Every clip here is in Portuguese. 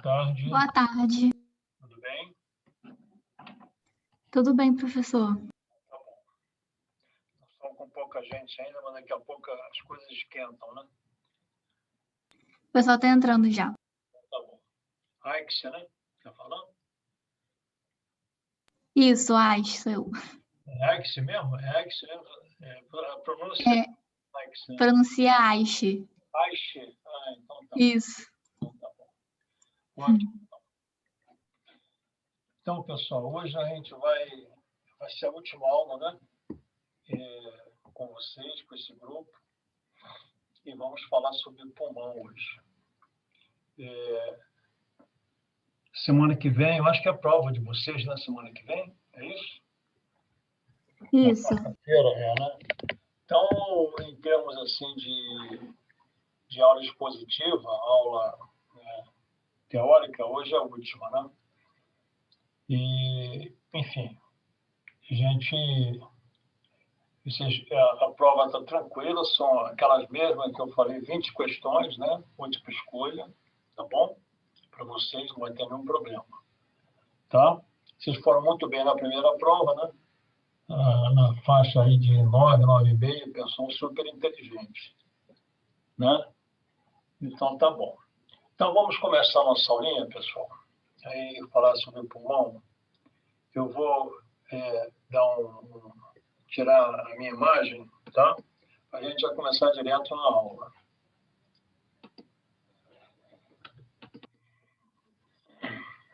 tarde. Boa tarde. Tudo bem? Tudo bem, professor? Tá bom. Nós estamos com pouca gente ainda, mas daqui a pouco as coisas esquentam, né? O pessoal está entrando já. Tá bom. Aix, né? Tá falando? Isso, sou eu. É Aix mesmo? É Aix mesmo? A pronúncia é Aix, né? Pronuncia Aixe. Aix? Ah, então tá bom. Isso. Então tá bom. Ótimo. Então, pessoal, hoje a gente vai ser a última aula, né? Com vocês, com esse grupo. E vamos falar sobre pulmão hoje. Semana que vem, eu acho que é a prova de vocês, né? Semana que vem, é isso? Isso. Na quarta-feira, né? Então, em termos assim de aula expositiva, aula teórica, hoje é a última, né? E, enfim, a prova está tranquila, são aquelas mesmas que eu falei, 20 questões, né? Múltipla escolha, tá bom? Para vocês não vai ter nenhum problema, tá? Vocês foram muito bem na primeira prova, né? Na faixa aí de 9, 9,5, pessoal super inteligente, né? Então, tá bom. Então, vamos começar a nossa aulinha, pessoal. Aí, falar sobre o pulmão. Eu vou tirar a minha imagem, tá? A gente vai começar direto na aula.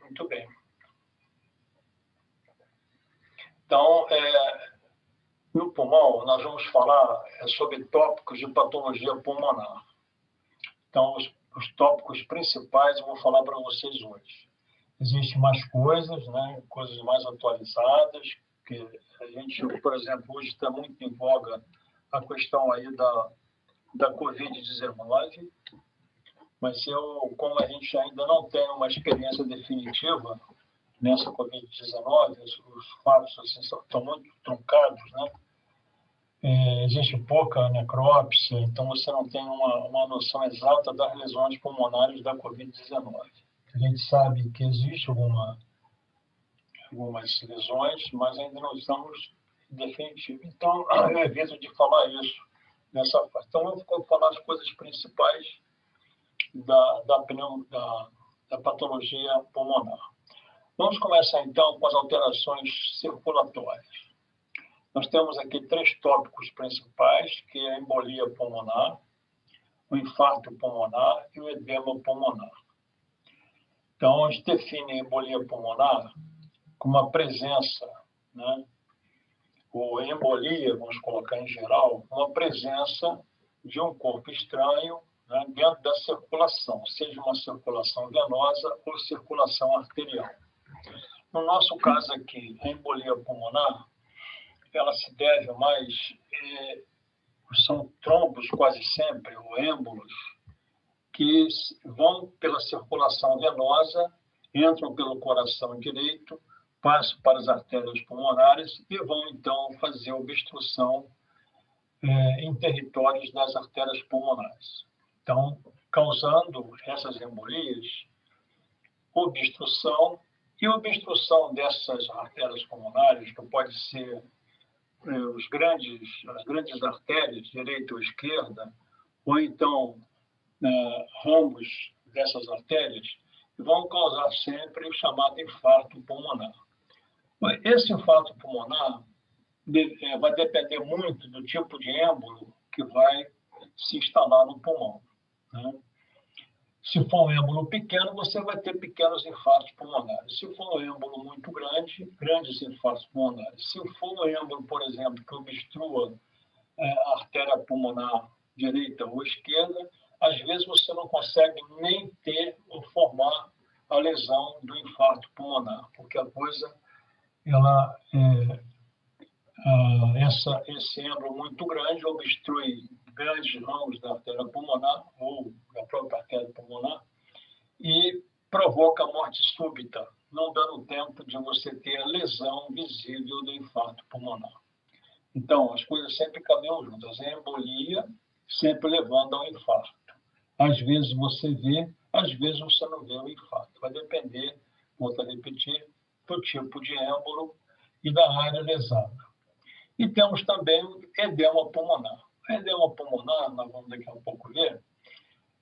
Muito bem. Então, no pulmão, nós vamos falar sobre tópicos de patologia pulmonar. Então, os tópicos principais eu vou falar para vocês hoje. Existem mais coisas, né? Coisas mais atualizadas, que a gente, por exemplo, hoje está muito em voga a questão aí da Covid-19, mas como a gente ainda não tem uma experiência definitiva nessa Covid-19, os fatos assim, estão muito truncados, né? Existe pouca necrópsia, então você não tem uma noção exata das lesões pulmonares da Covid-19. A gente sabe que existe algumas lesões, mas ainda não estamos definitivos. Então, eu evito de falar isso nessa parte. Então, eu vou falar as coisas principais da patologia pulmonar. Vamos começar, então, com as alterações circulatórias. Nós temos aqui 3 tópicos principais, que é a embolia pulmonar, o infarto pulmonar e o edema pulmonar. Então, a gente define a embolia pulmonar como a presença, né, ou embolia, vamos colocar em geral, uma presença de um corpo estranho, né, dentro da circulação, seja uma circulação venosa ou circulação arterial. No nosso caso aqui, a embolia pulmonar, ela se deve mais, são trombos quase sempre, ou êmbolos, que vão pela circulação venosa, entram pelo coração direito, passam para as artérias pulmonares e vão, então, fazer obstrução em territórios das artérias pulmonares. Então, causando essas embolias, obstrução dessas artérias pulmonares, que pode ser as grandes artérias, direita ou esquerda, ou então rombos dessas artérias, vão causar sempre o chamado infarto pulmonar. Esse infarto pulmonar vai depender muito do tipo de êmbolo que vai se instalar no pulmão, né? Se for um êmbolo pequeno, você vai ter pequenos infartos pulmonares. Se for um êmbolo muito grande, grandes infartos pulmonares. Se for um êmbolo, por exemplo, que obstrua a artéria pulmonar direita ou esquerda, às vezes você não consegue nem ter ou formar a lesão do infarto pulmonar, porque a coisa, esse êmbolo muito grande obstrui grandes ramos da artéria pulmonar ou da própria artéria pulmonar e provoca a morte súbita, não dando tempo de você ter a lesão visível do infarto pulmonar. Então, as coisas sempre caminham juntas. A embolia sempre levando ao infarto. Às vezes você vê às vezes você não vê o infarto. Vai depender, volto a repetir, do tipo de êmbolo e da área lesada. E temos também o edema pulmonar. O edema pulmonar, nós vamos daqui a pouco ver,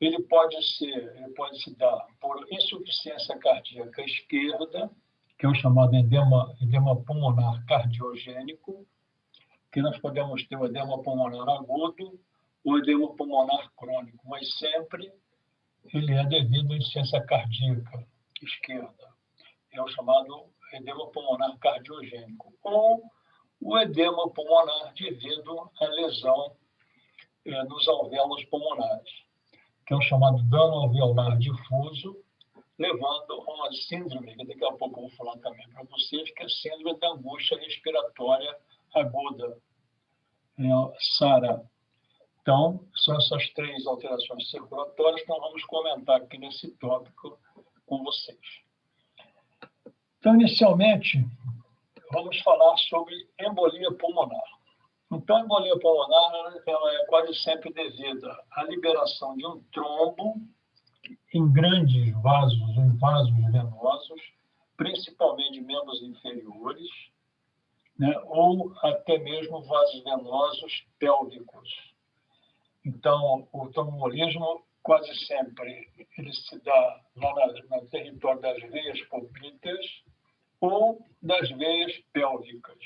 ele pode se dar por insuficiência cardíaca esquerda, que é o chamado edema pulmonar cardiogênico, que nós podemos ter o edema pulmonar agudo ou edema pulmonar crônico, mas sempre ele é devido à insuficiência cardíaca esquerda. É o chamado edema pulmonar cardiogênico. Ou o edema pulmonar devido à lesão nos alvéolos pulmonares, que é o chamado dano alveolar difuso, levando a uma síndrome, que daqui a pouco eu vou falar também para vocês, que é a síndrome da angústia respiratória aguda, SARA. Então, são essas 3 alterações circulatórias que nós vamos comentar aqui nesse tópico com vocês. Então, inicialmente, vamos falar sobre embolia pulmonar. Então, a embolia pulmonar ela é quase sempre devida à liberação de um trombo em grandes vasos, em vasos venosos, principalmente membros inferiores, né, ou até mesmo vasos venosos pélvicos. Então, o tromboembolismo quase sempre ele se dá lá no território das veias pulpíteas ou das veias pélvicas.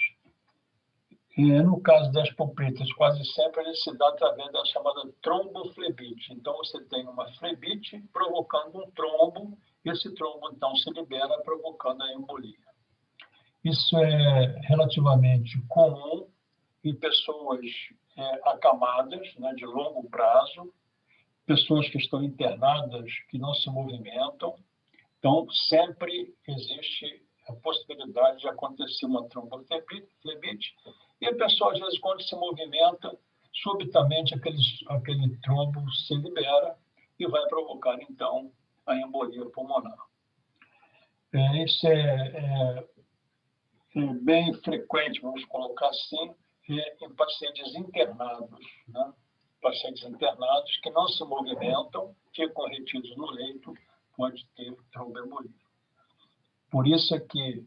E, no caso das pulpíteas, quase sempre ele se dá através da chamada tromboflebite. Então, você tem uma flebite provocando um trombo, e esse trombo, então, se libera, provocando a embolia. Isso é relativamente comum em pessoas acamadas, né, de longo prazo, pessoas que estão internadas, que não se movimentam. Então, sempre existe a possibilidade de acontecer uma tromboflebite, e a pessoa, às vezes, quando se movimenta, subitamente aquele trombo se libera e vai provocar, então, a embolia pulmonar. Isso é bem frequente, vamos colocar assim, em pacientes internados, né? Pacientes internados que não se movimentam, ficam retidos no leito, pode ter tromboembolia. Por isso é que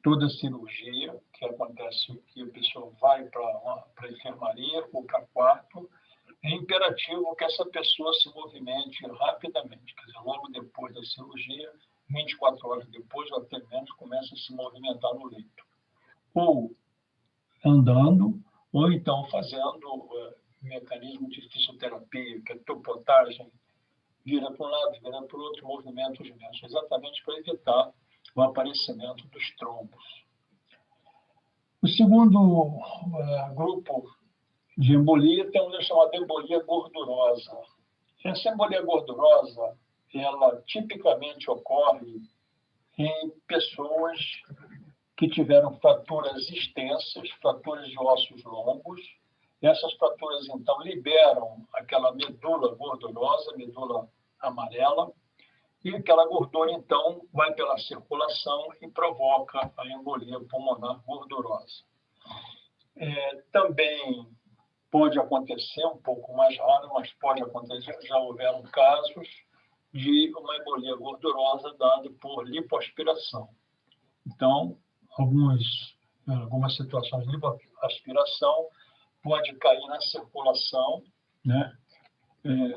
toda cirurgia que acontece, que a pessoa vai para a enfermaria ou para quarto, é imperativo que essa pessoa se movimente rapidamente. Quer dizer, logo depois da cirurgia, 24 horas depois, ou até menos, começa a se movimentar no leito. Ou andando, ou então fazendo mecanismo de fisioterapia, que é topotagem, vira para um lado, vira para o outro, movimentos imensos, exatamente para evitar o aparecimento dos trombos. O segundo grupo de embolia tem uma chamada embolia gordurosa. Essa embolia gordurosa, ela tipicamente ocorre em pessoas que tiveram fraturas extensas, fraturas de ossos longos. Essas fraturas, então, liberam aquela medula gordurosa, medula amarela, e aquela gordura, então, vai pela circulação e provoca a embolia pulmonar gordurosa. Também pode acontecer, um pouco mais raro, mas pode acontecer, já houveram casos de uma embolia gordurosa dada por lipoaspiração. Então, algumas situações de lipoaspiração pode cair na circulação, né,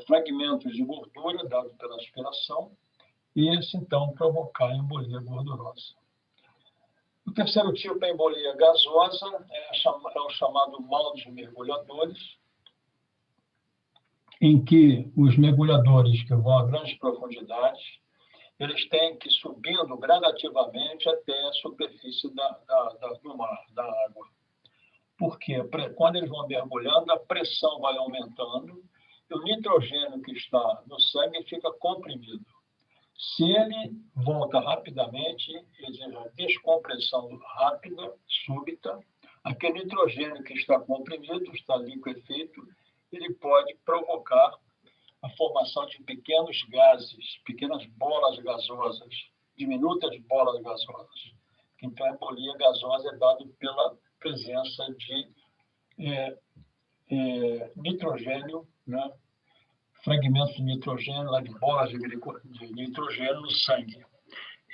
fragmentos de gordura dados pela aspiração, e isso, então, provocar embolia gordurosa. O terceiro tipo é a embolia gasosa, é o chamado mal dos mergulhadores, em que os mergulhadores que vão a grandes profundidades, eles têm que ir subindo gradativamente até a superfície do mar, da água. Porque quando eles vão mergulhando, a pressão vai aumentando e o nitrogênio que está no sangue fica comprimido. Se ele volta rapidamente, exige a descompressão rápida, súbita, aquele nitrogênio que está comprimido, está liquefeito, ele pode provocar a formação de pequenos gases, pequenas bolas gasosas, diminutas bolas gasosas. Então, a embolia gasosa é dada pela presença de nitrogênio, né, fragmentos de nitrogênio, lá de bolas de nitrogênio no sangue.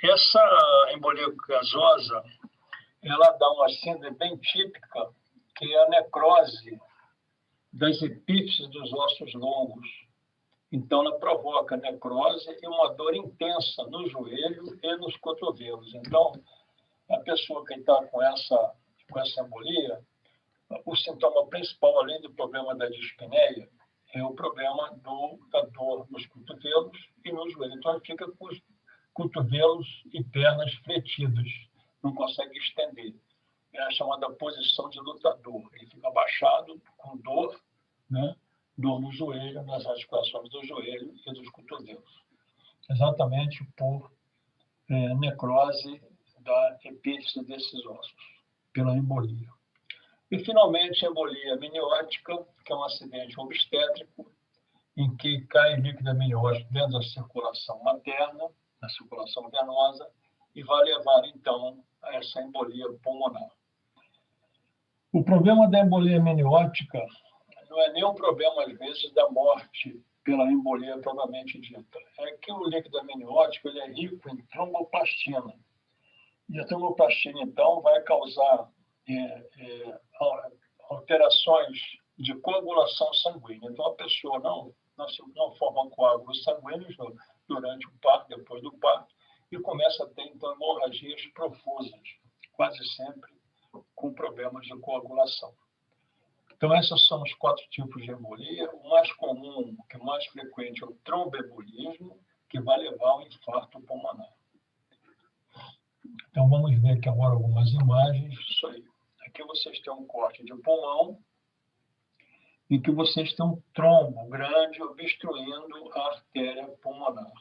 Essa embolia gasosa, ela dá uma síndrome bem típica, que é a necrose das epífises dos ossos longos. Então, ela provoca necrose e uma dor intensa no joelho e nos cotovelos. Então, a pessoa que está com essa embolia, o sintoma principal, além do problema da dispneia, é o problema da dor nos cotovelos e no joelho. Então, ele fica com os cotovelos e pernas fletidos, não consegue estender. É a chamada posição de lutador. Ele fica abaixado, com dor, né? Dor no joelho, nas articulações do joelho e dos cotovelos. Exatamente por necrose da epífise desses ossos, pela embolia. E, finalmente, a embolia amniótica, que é um acidente obstétrico, em que cai líquido amniótico dentro da circulação materna, na circulação venosa, e vai levar, então, a essa embolia pulmonar. O problema da embolia amniótica não é nem um problema, às vezes, da morte pela embolia propriamente dita. É que o líquido amniótico ele é rico em tromboplastina. E a tromboplastina, então, vai causar alterações de coagulação sanguínea. Então, a pessoa não forma coágulos sanguíneos durante o parto, depois do parto, e começa a ter, então, hemorragias profusas, quase sempre com problemas de coagulação. Então, esses são os 4 tipos de embolia. O mais comum, que é o mais frequente, é o tromboembolismo, que vai levar ao infarto pulmonar. Então, vamos ver aqui agora algumas imagens. Isso aí. Aqui vocês têm um corte de pulmão, em que vocês têm um trombo grande obstruindo a artéria pulmonar.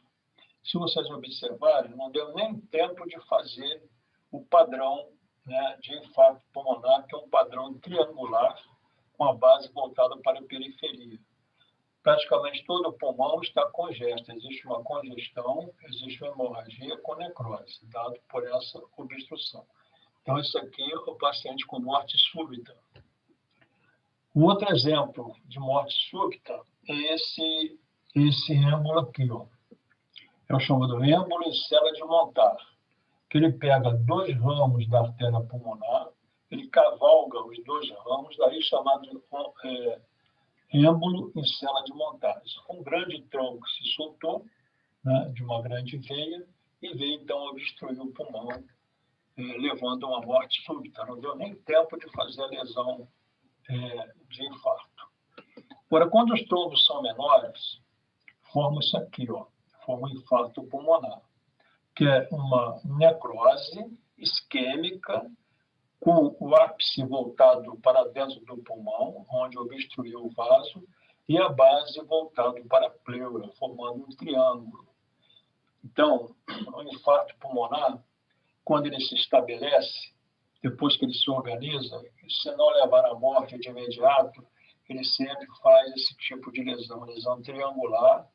Se vocês observarem, não deu nem tempo de fazer o padrão, né, de infarto pulmonar, que é um padrão triangular, com a base voltada para a periferia. Praticamente todo o pulmão está congesto. Existe uma congestão, existe uma hemorragia com necrose, dado por essa obstrução. Então, isso aqui é o paciente com morte súbita. Um outro exemplo de morte súbita é esse êmbolo aqui, ó. É o chamado êmbolo em cela de Montar, que ele pega 2 ramos da artéria pulmonar, ele cavalga os 2 ramos, daí chamado êmbolo em cela de Montar. Um grande tronco se soltou, né, de uma grande veia, e veio, então, obstruir o pulmão, levando a uma morte súbita. Não deu nem tempo de fazer a lesão de infarto. Agora, quando os trombos são menores, forma isso aqui, ó, forma um infarto pulmonar, que é uma necrose isquêmica com o ápice voltado para dentro do pulmão, onde obstruiu o vaso, e a base voltado para a pleura, formando um triângulo. Então, o infarto pulmonar, quando ele se estabelece, depois que ele se organiza, se não levar à morte de imediato, ele sempre faz esse tipo de lesão triangular,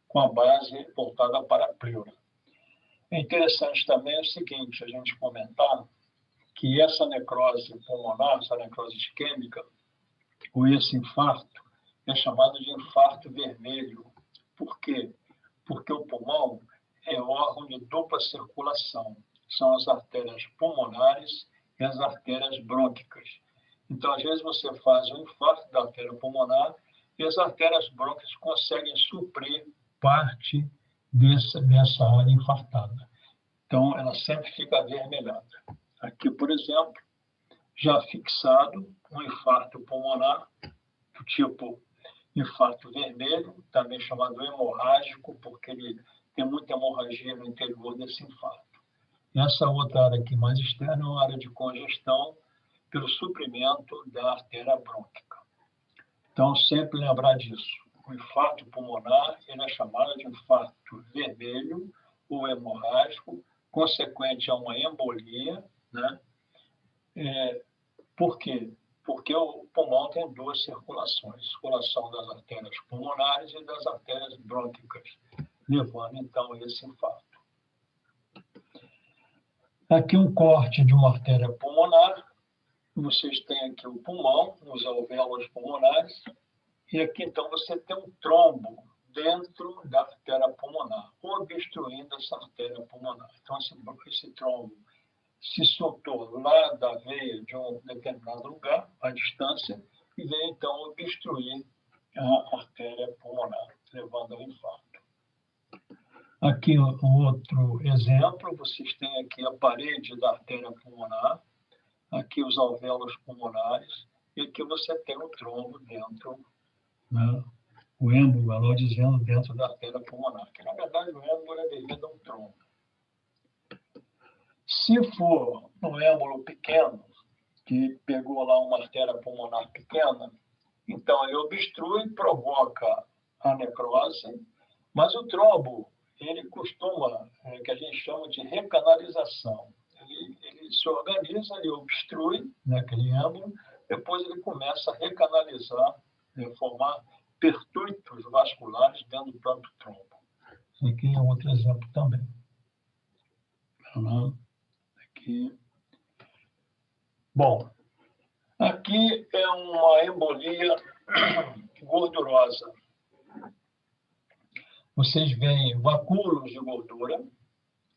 com a base voltada para a pleura. É interessante também o seguinte, a gente comentar que essa necrose pulmonar, essa necrose isquêmica, ou esse infarto, é chamado de infarto vermelho. Por quê? Porque o pulmão é órgão de dupla circulação. São as artérias pulmonares e as artérias brônquicas. Então, às vezes, você faz um infarto da artéria pulmonar e as artérias brônquicas conseguem suprir parte dessa área infartada. Então, ela sempre fica avermelhada. Aqui, por exemplo, já fixado um infarto pulmonar do tipo infarto vermelho, também chamado hemorrágico, porque ele tem muita hemorragia no interior desse infarto. Essa outra área aqui mais externa é uma área de congestão pelo suprimento da artéria brônquica. Então, sempre lembrar disso. O infarto pulmonar ele é chamado de infarto vermelho ou hemorrágico, consequente a uma embolia, né? Por quê? Porque o pulmão tem 2 circulações, circulação das artérias pulmonares e das artérias brônquicas, levando, então, a esse infarto. Aqui um corte de uma artéria pulmonar. Vocês têm aqui o pulmão, os alvéolos pulmonares, e aqui, então, você tem um trombo dentro da artéria pulmonar, obstruindo essa artéria pulmonar. Então, esse trombo se soltou lá da veia de um determinado lugar, à distância, e veio, então, obstruir a artéria pulmonar, levando ao infarto. Aqui um outro exemplo, vocês têm aqui a parede da artéria pulmonar, aqui os alvéolos pulmonares, e aqui você tem o trombo dentro, né? O êmbolo, ela dizendo, dentro da artéria pulmonar, que na verdade o êmbolo é devido a um trombo. Se for um êmbolo pequeno, que pegou lá uma artéria pulmonar pequena, então ele obstrui, provoca a necrose, mas o trombo, ele costuma, que a gente chama de recanalização. Ele se organiza, ele obstrui, né, aquele êmbolo, depois ele começa a recanalizar, formar pertuitos vasculares dentro do próprio trombo. Aqui é outro exemplo também. Aqui. Bom, aqui é uma embolia gordurosa. Vocês veem vacúolos de gordura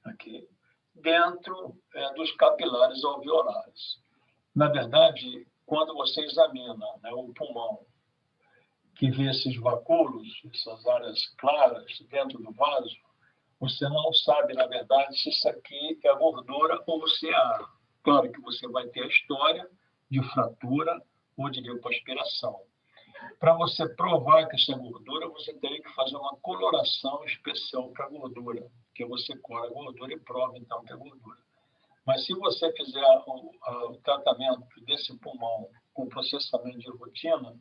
aqui dentro dos capilares alveolares. Na verdade, quando você examina, né, o pulmão, que vê esses vacúolos, essas áreas claras dentro do vaso, você não sabe, na verdade, se isso aqui é gordura ou se é ar. Claro que você vai ter a história de fratura ou de lipoaspiração. Para você provar que isso é gordura, você teria que fazer uma coloração especial para a gordura, que você colhe a gordura e prova, então, que é gordura. Mas se você fizer o tratamento desse pulmão com processamento de rotina,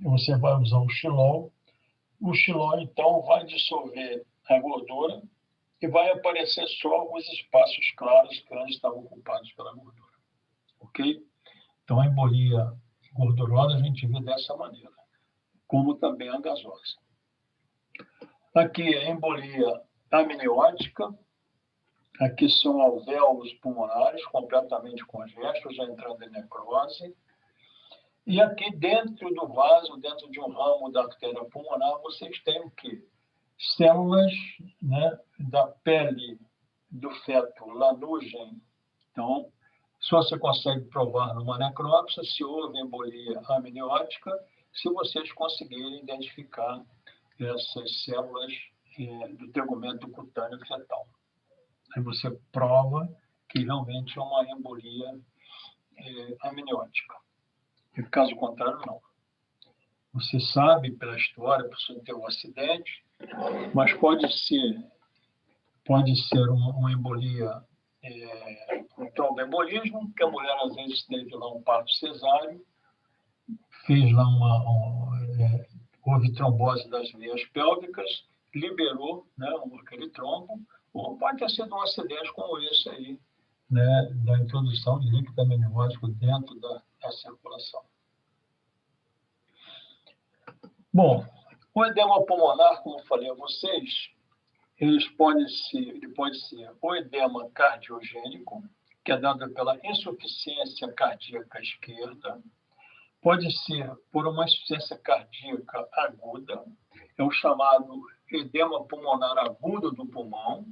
você vai usar o xilol. O xilol, então, vai dissolver a gordura e vai aparecer só alguns espaços claros que antes estavam ocupados pela gordura. Ok? Então, a embolia gordurosa a gente vê dessa maneira, como também a gasosa. Aqui é a embolia amniótica. Aqui são alvéolos pulmonares completamente congestos, já entrando em necrose. E aqui dentro do vaso, dentro de um ramo da artéria pulmonar, vocês têm o quê? Células, né, da pele do feto, lanugem. Então, só você consegue provar numa necrópsia se houve embolia amniótica, se vocês conseguirem identificar essas células do tegumento cutâneo fetal. Aí você prova que realmente é uma embolia amniótica. E caso contrário, não. Você sabe pela história, por ter um acidente, mas pode ser uma embolia, um tromboembolismo, que a mulher às vezes teve lá um parto cesáreo, fez lá houve trombose das veias pélvicas, liberou, né, aquele trombo, ou pode ter sido um acidente como esse aí, né, da introdução de líquido amniótico dentro da circulação. Bom, o edema pulmonar, como eu falei a vocês, ele pode ser o edema cardiogênico, que é dado pela insuficiência cardíaca esquerda, pode ser por uma insuficiência cardíaca aguda, é o chamado edema pulmonar agudo do pulmão,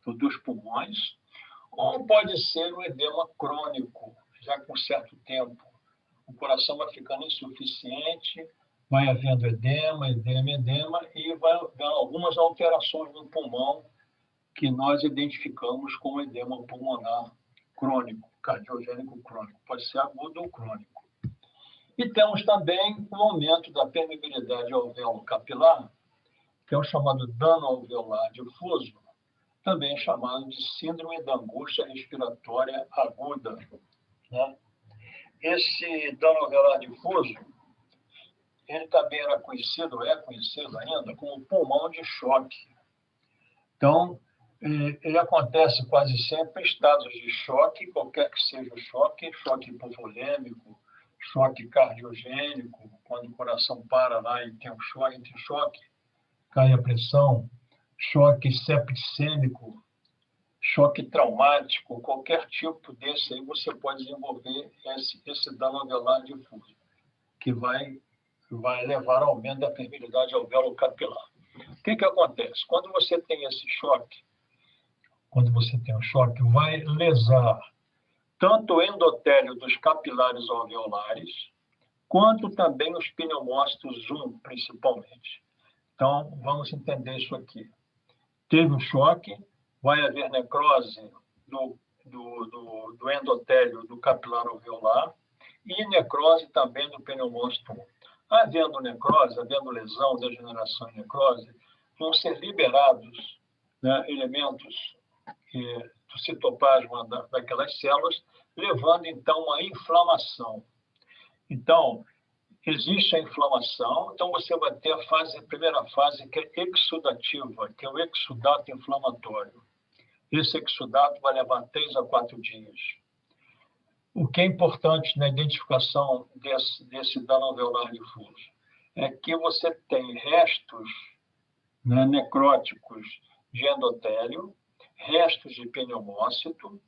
dos pulmões, ou pode ser o edema crônico, já com certo tempo. O coração vai ficando insuficiente, vai havendo edema, e vai havendo algumas alterações no pulmão que nós identificamos como edema pulmonar crônico, cardiogênico crônico. Pode ser agudo ou crônico. E temos também o aumento da permeabilidade alvéolo capilar, que é o chamado dano alveolar difuso, também chamado de síndrome da angústia respiratória aguda, né? Esse dano alveolar difuso, ele também é conhecido ainda como pulmão de choque. Então, ele acontece quase sempre em estados de choque, qualquer que seja o choque hipovolêmico, choque cardiogênico, quando o coração para lá e tem um choque, entre choque, cai a pressão, choque septicêmico, choque traumático, qualquer tipo desse aí você pode desenvolver esse dano alveolar difuso, que vai vai levar ao aumento da permeabilidade alvéolo-capilar. O que acontece? Quando você tem esse choque, vai lesar tanto o endotélio dos capilares alveolares, quanto também os pneumócitos 1, principalmente. Então, vamos entender isso aqui. Teve um choque, vai haver necrose do endotélio do capilar alveolar e necrose também do pneumócito 1. Havendo necrose, havendo lesão, degeneração e necrose, vão ser liberados, né, elementos do citoplasma daquelas células, levando, então, a inflamação. Então, existe a inflamação, então você vai ter a primeira fase, que é exudativa, que é o exudato inflamatório. Esse exudato vai levar 3 a 4 dias. O que é importante na identificação desse dano alveolar difuso é que você tem restos, né, necróticos de endotélio, restos de pneumócito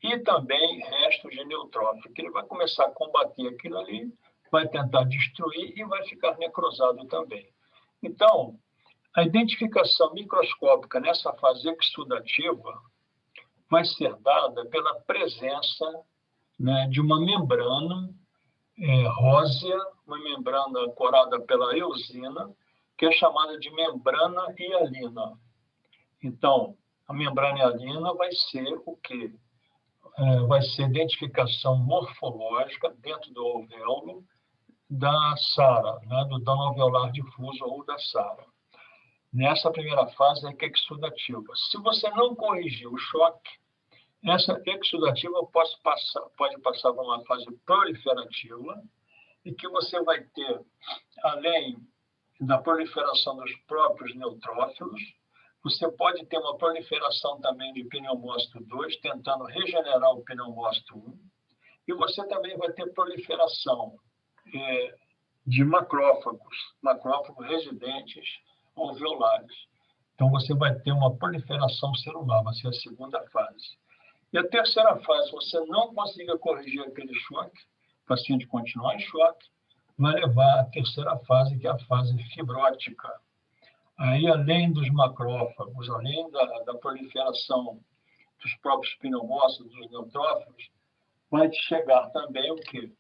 e também restos de neutrófilo, que ele vai começar a combater aquilo ali, vai tentar destruir e vai ficar necrosado também. Então, a identificação microscópica nessa fase exudativa vai ser dada pela presença, né, de uma membrana rósea, uma membrana corada pela eosina, que é chamada de membrana hialina. Então, a membrana hialina vai ser o quê? Vai ser identificação morfológica dentro do alvéolo da SARA, né, do dano alveolar difuso ou da SARA. Nessa primeira fase é exudativa. Se você não corrigir o choque, essa exudativa pode passar para uma fase proliferativa, e que você vai ter, além da proliferação dos próprios neutrófilos, você pode ter uma proliferação também de pneumócito 2, tentando regenerar o pneumócito 1, e você também vai ter proliferação de macrófagos residentes alveolares. Então, você vai ter uma proliferação celular, vai ser a segunda fase. E a terceira fase, se você não conseguir corrigir aquele choque, o paciente continuar em choque, vai levar à terceira fase, que é a fase fibrótica. Aí, além dos macrófagos, além da proliferação dos próprios pneumócitos, dos neutrófilos, vai chegar também o quê?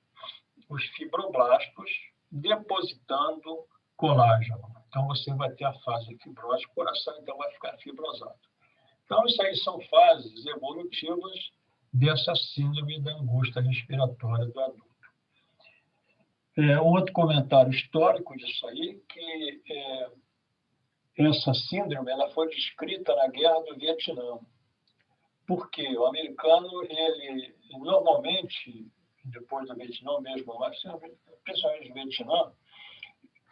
Os fibroblastos depositando colágeno. Então, você vai ter a fase fibrótica, o coração então vai ficar fibrosado. Então, isso aí são fases evolutivas dessa síndrome da angústia respiratória do adulto. Outro comentário histórico disso aí, que essa síndrome ela foi descrita na Guerra do Vietnã. Porque o americano, ele normalmente, depois do Vietnã mesmo, mas principalmente no Vietnã,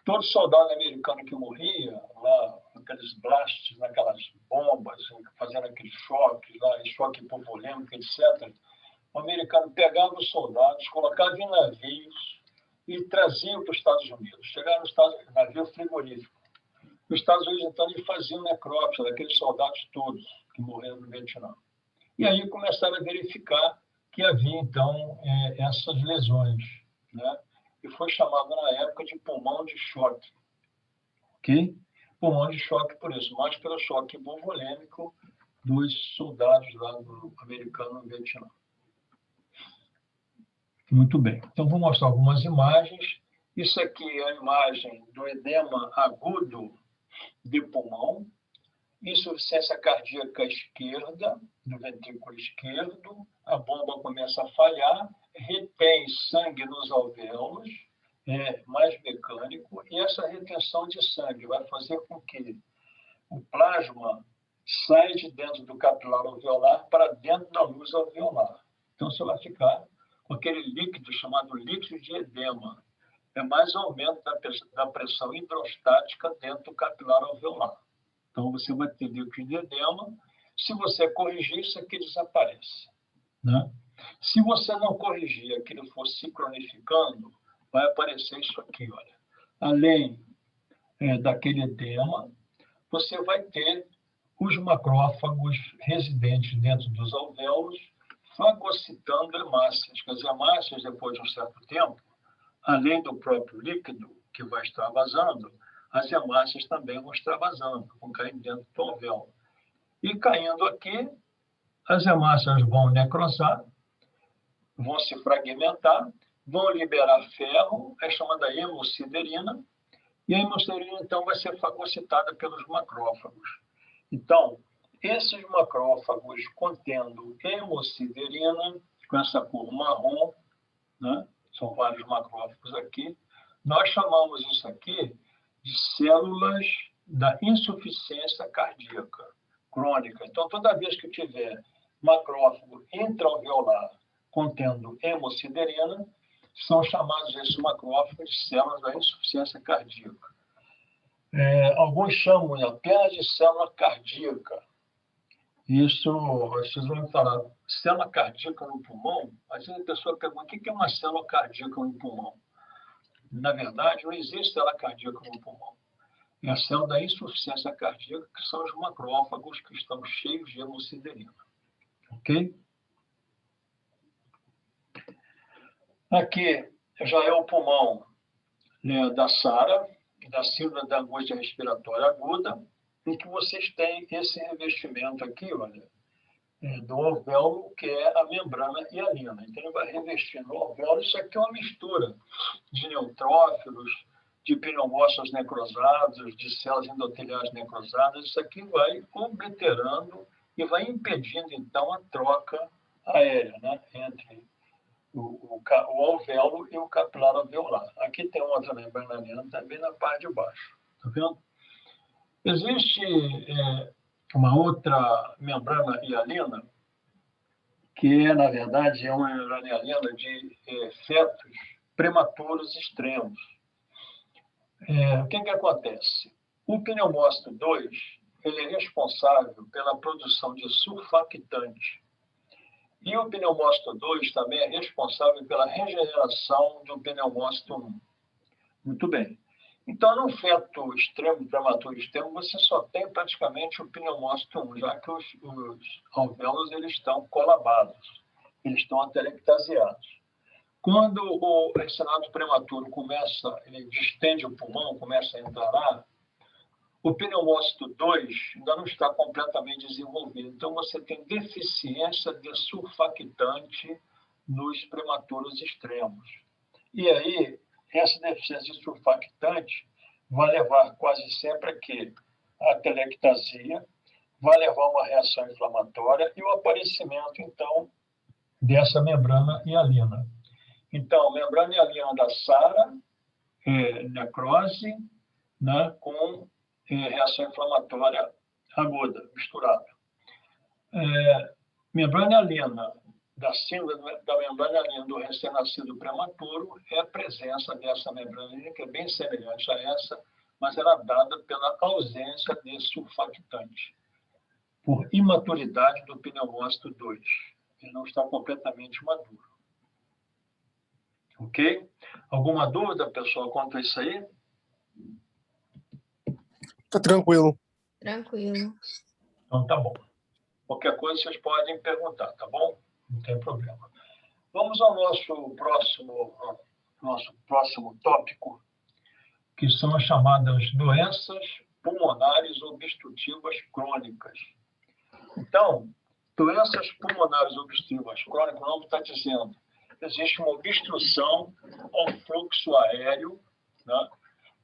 todo soldado americano que morria, lá, aqueles blasts, naquelas bombas, fazendo aqueles choques, lá, choque hipovolêmico, etc., o americano pegava os soldados, colocava em navios e trazia para os Estados Unidos. Chegava nos Estados Unidos, navio frigorífico. Nos Estados Unidos, então, eles faziam necrópsia daqueles soldados todos que morreram no Vietnã. E aí começaram a verificar que havia, então, essas lesões, né? E foi chamado na época de pulmão de choque. Ok? Pulmão de choque por isso, mas pelo choque hipovolêmico dos soldados lá do americano no Vietnã. Muito bem. Então, vou mostrar algumas imagens. Isso aqui é a imagem do edema agudo de pulmão, insuficiência cardíaca esquerda, do ventrículo esquerdo, a bomba começa a falhar, retém sangue nos alvéolos, mais mecânico, e essa retenção de sangue vai fazer com que o plasma saia de dentro do capilar alveolar para dentro da luz alveolar. Então, você vai ficar com aquele líquido chamado líquido de edema. É mais aumento da pressão hidrostática dentro do capilar alveolar. Então, você vai ter líquido de edema. Se você corrigir, isso aqui desaparece, né? Se você não corrigir, aquilo for sincronificando, vai aparecer isso aqui, olha. Além daquele edema, você vai ter os macrófagos residentes dentro dos alvéolos, fagocitando hemácias. Quer dizer, hemácias, depois de um certo tempo, além do próprio líquido, que vai extravasando, as hemácias também vão extravasando, vão caindo dentro do alvéolo. E caindo aqui, as hemácias vão necrosar, vão se fragmentar, vão liberar ferro, é chamada hemosiderina, e a hemosiderina, então, vai ser fagocitada pelos macrófagos. Então, esses macrófagos contendo hemosiderina, com essa cor marrom, né? São vários macrófagos aqui, nós chamamos isso aqui de células da insuficiência cardíaca crônica. Então, toda vez que tiver macrófago intraalveolar contendo hemosiderina, são chamados esses macrófagos de células da insuficiência cardíaca. Alguns chamam apenas de célula cardíaca. Isso, vocês vão falar, célula cardíaca no pulmão? Às vezes a pessoa pergunta, o que é uma célula cardíaca no pulmão? Na verdade, não existe célula cardíaca no pulmão. É a célula da insuficiência cardíaca, que são os macrófagos que estão cheios de hemosiderina. Ok? Aqui já é o pulmão, né, da SARA, da síndrome da angústia respiratória aguda, em que vocês têm esse revestimento aqui, olha, do alvéolo, que é a membrana hialina. Então, ele vai revestindo o alvéolo. Isso aqui é uma mistura de neutrófilos, de pneumócitos necrosados, de células endoteliais necrosadas. Isso aqui vai obliterando e vai impedindo, então, a troca aérea, né, entre o alvéolo e o capilar alveolar. Aqui tem outra membrana hialina também na parte de baixo. Está vendo? Existe uma outra membrana hialina, que na verdade, é uma membrana hialina de fetos prematuros extremos. O que acontece? O pneumócito 2, ele é responsável pela produção de surfactante. E o pneumócito 2 também é responsável pela regeneração do pneumócito 1. Muito bem. Então, no feto extremo, prematuro extremo, você só tem praticamente o pneumócito 1, já que os alvéolos eles estão colabados, eles estão atelectasiados. Quando o ressonado prematuro começa, ele distende o pulmão, começa a entrar ar, o pneumócito 2 ainda não está completamente desenvolvido. Então, você tem deficiência de surfactante nos prematuros extremos. E aí, essa deficiência de surfactante vai levar quase sempre a quê? A atelectasia, vai levar a uma reação inflamatória e o aparecimento, então, dessa membrana hialina. Então, membrana hialina da SARA, necrose, né, com reação inflamatória aguda, misturada. Membrana hialina da síndrome da membrana hialina do recém-nascido prematuro é a presença dessa membrana hialina, que é bem semelhante a essa, mas ela é dada pela ausência de surfactante, por imaturidade do pneumócito 2. Ele não está completamente maduro. Ok? Alguma dúvida, pessoal, quanto a isso aí? Tá tranquilo. Tranquilo. Então, tá bom. Qualquer coisa vocês podem perguntar, tá bom? Não tem problema. Vamos ao nosso próximo tópico, que são as chamadas doenças pulmonares obstrutivas crônicas. Então, doenças pulmonares obstrutivas crônicas, o nome está dizendo, existe uma obstrução ao fluxo aéreo, né,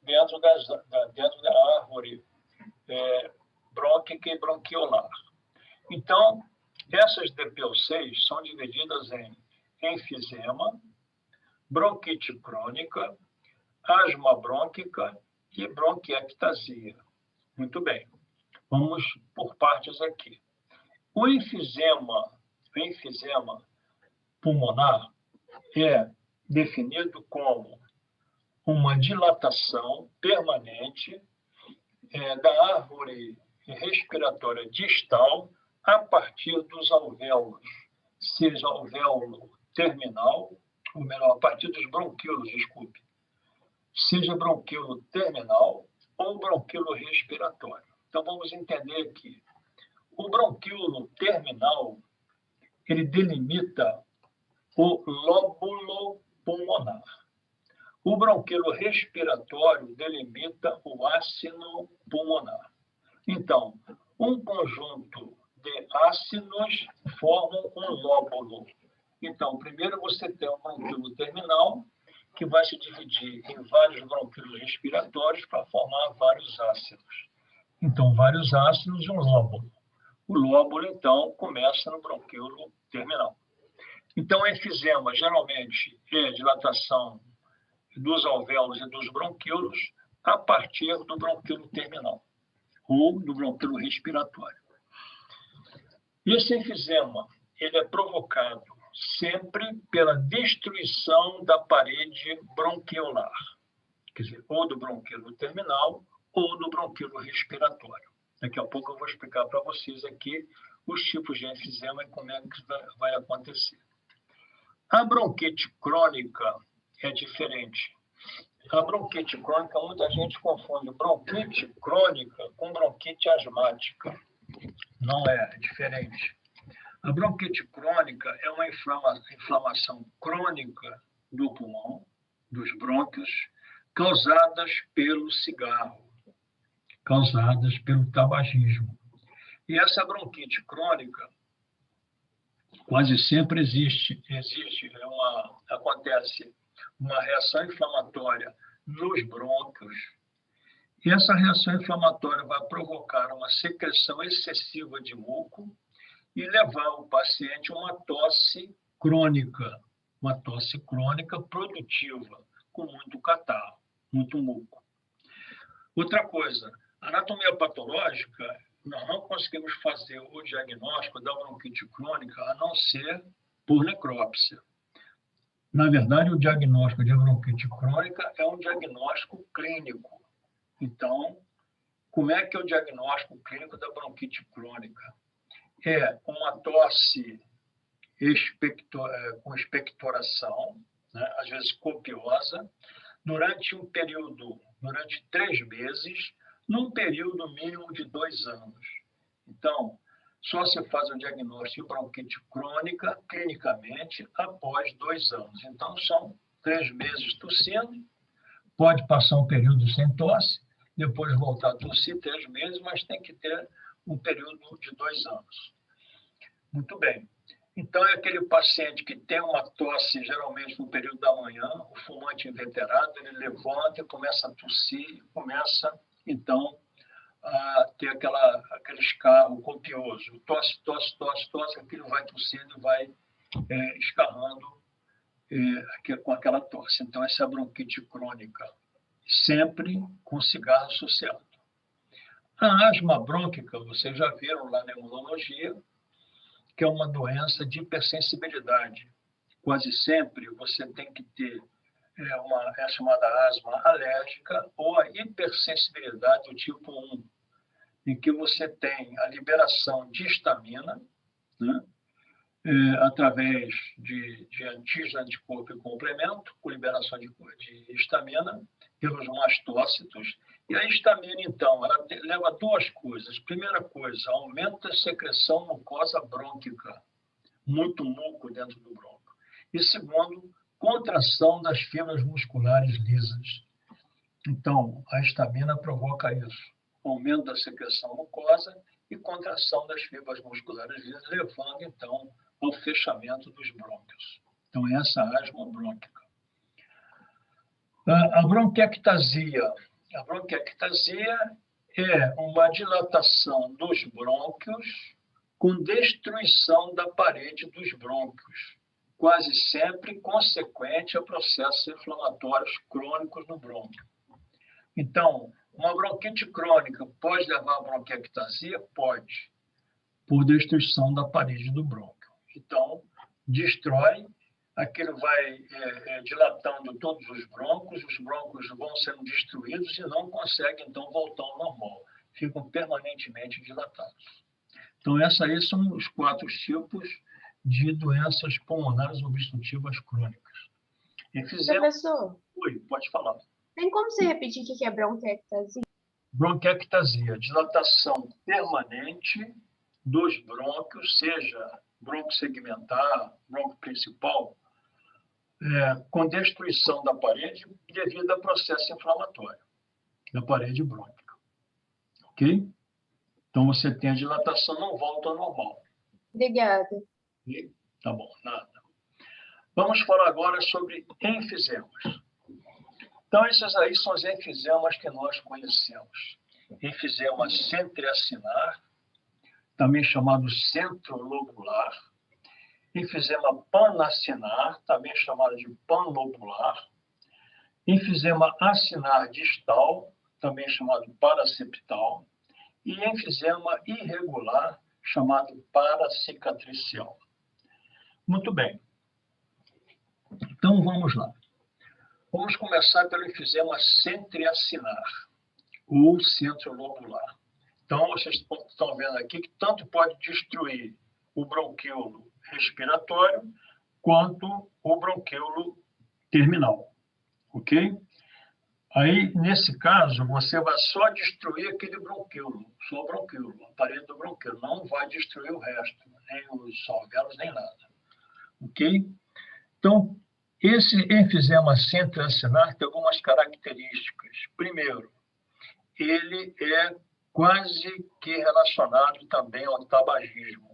dentro da árvore brônquica e bronquiolar. Então, essas DPO6 são divididas em enfisema, bronquite crônica, asma brônquica e bronquiectasia. Muito bem. Vamos por partes aqui. O enfisema pulmonar é definido como uma dilatação permanente da árvore respiratória distal a partir dos alvéolos, seja alvéolo terminal, ou melhor, a partir dos bronquíolos, desculpe, seja bronquíolo terminal ou bronquíolo respiratório. Então, vamos entender aqui. O bronquíolo terminal, ele delimita o lóbulo pulmonar. O bronquilo respiratório delimita o ácino pulmonar. Então, um conjunto de ácinos formam um lóbulo. Então, primeiro você tem um bronquilo terminal, que vai se dividir em vários bronquilos respiratórios para formar vários ácidos. Então, vários ácidos e um lóbulo. O lóbulo, então, começa no bronquilo terminal. Então, enfisema, geralmente, é dilatação dos alvéolos e dos bronquíolos a partir do bronquilo terminal ou do bronquilo respiratório. Esse enfisema, ele é provocado sempre pela destruição da parede bronquiolar, quer dizer, ou do bronquilo terminal ou do bronquilo respiratório. Daqui a pouco eu vou explicar para vocês aqui os tipos de enfisema e como é que vai acontecer. A bronquite crônica é diferente. A bronquite crônica, muita gente confunde bronquite crônica com bronquite asmática. Não é diferente. A bronquite crônica é uma inflamação crônica do pulmão, dos brônquios, causadas pelo cigarro, causadas pelo tabagismo. E essa bronquite crônica quase sempre acontece uma reação inflamatória nos brônquios. E essa reação inflamatória vai provocar uma secreção excessiva de muco e levar o paciente a uma tosse crônica produtiva, com muito catarro, muito muco. Outra coisa, a anatomia patológica, nós não conseguimos fazer o diagnóstico da bronquite crônica a não ser por necrópsia. Na verdade, o diagnóstico de bronquite crônica é um diagnóstico clínico. Então, como é que é o diagnóstico clínico da bronquite crônica? É uma tosse com expectoração, né, às vezes copiosa, durante 3 meses, num período mínimo de 2 anos. Então, só se faz o diagnóstico de bronquite crônica, clinicamente, após 2 anos. Então, são 3 meses tossindo, pode passar um período sem tosse, depois voltar a tossir 3 meses, mas tem que ter um período de 2 anos. Muito bem. Então, é aquele paciente que tem uma tosse, geralmente no período da manhã, o fumante inveterado, ele levanta e começa a tossir, começa, então, a ter aquele escarro copioso. Tosse, aquilo vai tossindo e vai escarrando com aquela tosse. Então, essa é a bronquite crônica, sempre com cigarro associado. A asma brônquica, vocês já viram lá na imunologia, que é uma doença de hipersensibilidade. Quase sempre você tem que ter é chamada asma alérgica ou a hipersensibilidade do tipo 1, em que você tem a liberação de histamina, né, através de antígeno-anticorpo e complemento, com liberação de histamina pelos mastócitos. E a histamina, então, ela leva a 2 coisas. Primeira coisa, aumenta a secreção mucosa brônquica, muito muco dentro do brônquio. E segundo, contração das fibras musculares lisas. Então, a histamina provoca isso, aumento da secreção mucosa e contração das fibras musculares lisas, levando, então, ao fechamento dos brônquios. Então, essa é a asma brônquica. A bronquiectasia. A bronquiectasia é uma dilatação dos brônquios com destruição da parede dos brônquios, quase sempre consequente a processos inflamatórios crônicos no brônquio. Então, uma bronquite crônica pode levar à bronquiectasia? Pode, por destruição da parede do brônquio. Então, destrói, aquilo vai dilatando todos os brônquios vão sendo destruídos e não conseguem, então, voltar ao normal. Ficam permanentemente dilatados. Então, esses aí são os 4 tipos de doenças pulmonares obstrutivas crônicas. Professor? Oi, pode falar. Tem como você repetir o que é bronquiectasia? Bronquiectasia, dilatação permanente dos brônquios, seja bronco segmentar, bronco principal, com destruição da parede devido ao processo inflamatório da parede brônquica. Ok? Então, você tem a dilatação, não volta ao normal. Obrigada. Tá bom, nada. Vamos falar agora sobre enfisemas. Então, esses aí são os enfisemas que nós conhecemos. Enfisema centriacinar, também chamado centrolobular. Enfisema panacinar, também chamado de panlobular. Enfisema acinar distal, também chamado paraseptal. E enfisema irregular, chamado paracicatricial. Muito bem. Então, vamos lá. Vamos começar pelo enfisema centriacinar, ou centrolobular. Então, vocês estão vendo aqui que tanto pode destruir o bronquíolo respiratório, quanto o bronquíolo terminal. Ok? Aí, nesse caso, você vai só destruir aquele bronquíolo, só o bronquíolo, a parede do bronquíolo. Não vai destruir o resto, nem os alvéolos, nem nada. Ok? Então, esse enfisema centriacinar tem algumas características. Primeiro, ele é quase que relacionado também ao tabagismo.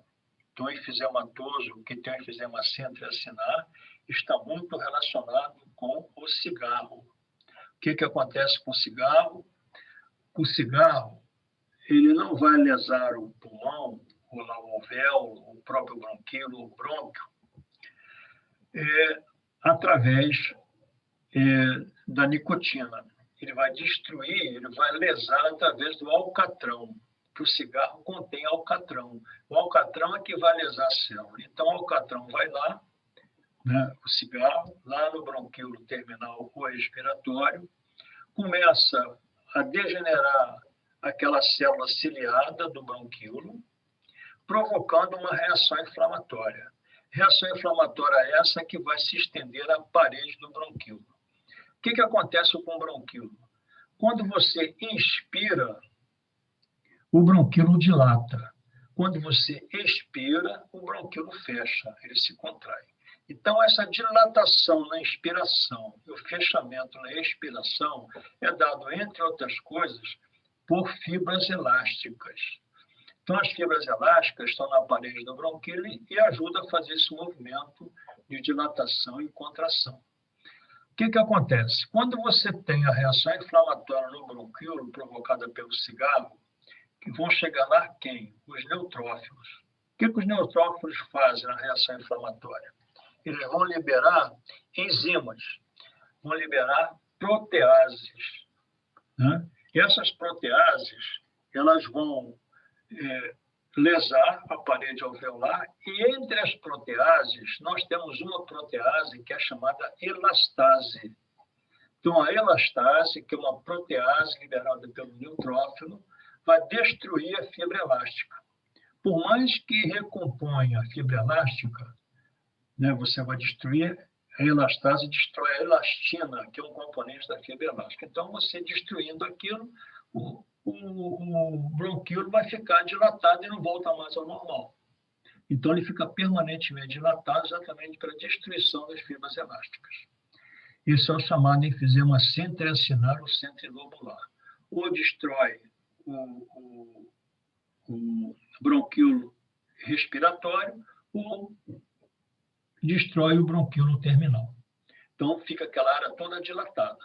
Então, o enfisematoso, que tem o enfisema centriacinar, está muito relacionado com o cigarro. O que acontece com o cigarro? O cigarro, ele não vai lesar o pulmão, o alvéolo, o próprio bronquíolo, o brônquio, através da nicotina. Ele vai destruir, ele vai lesar através do alcatrão, que o cigarro contém alcatrão. O alcatrão é que vai lesar a célula. Então, o alcatrão vai lá, né, o cigarro, lá no bronquíolo terminal ou respiratório, começa a degenerar aquela célula ciliada do bronquíolo, provocando uma reação inflamatória. Reação inflamatória essa que vai se estender à parede do bronquíolo. O que acontece com o bronquíolo? Quando você inspira, o bronquíolo dilata. Quando você expira, o bronquíolo fecha, ele se contrai. Então, essa dilatação na inspiração e o fechamento na expiração é dado, entre outras coisas, por fibras elásticas. Então, as fibras elásticas estão na parede do bronquíolo e ajudam a fazer esse movimento de dilatação e contração. O que acontece? Quando você tem a reação inflamatória no bronquíolo provocada pelo cigarro, que vão chegar lá quem? Os neutrófilos. O que os neutrófilos fazem na reação inflamatória? Eles vão liberar enzimas, vão liberar proteases. Né? E essas proteases, elas vão lesar a parede alveolar, e entre as proteases, nós temos uma protease que é chamada elastase. Então, a elastase, que é uma protease liberada pelo neutrófilo, vai destruir a fibra elástica. Por mais que recomponha a fibra elástica, né, você vai destruir a elastase, destrói a elastina, que é um componente da fibra elástica. Então, você destruindo aquilo, o bronquíolo vai ficar dilatado e não volta mais ao normal. Então, ele fica permanentemente dilatado exatamente pela destruição das fibras elásticas. Esse é o chamado enfisema centriacinar ou centrilobular. Ou destrói o bronquíolo respiratório, ou destrói o bronquíolo terminal. Então, fica aquela área toda dilatada.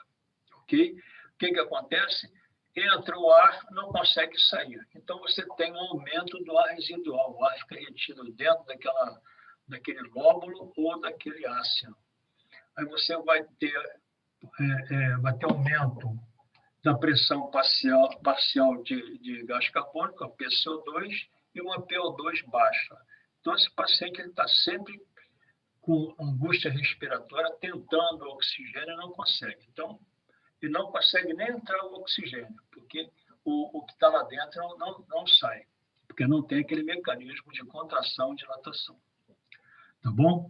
Ok? O que acontece? Entra o ar, não consegue sair. Então, você tem um aumento do ar residual. O ar fica retido dentro daquele lóbulo ou daquele ácido. Aí você vai ter aumento da pressão parcial de gás carbônico, a PCO2, e uma PO2 baixa. Então, esse paciente está sempre com angústia respiratória, tentando oxigênio e não consegue. Então, ele não consegue nem entrar o oxigênio, porque o que está lá dentro não sai, porque não tem aquele mecanismo de contração e dilatação. Tá bom?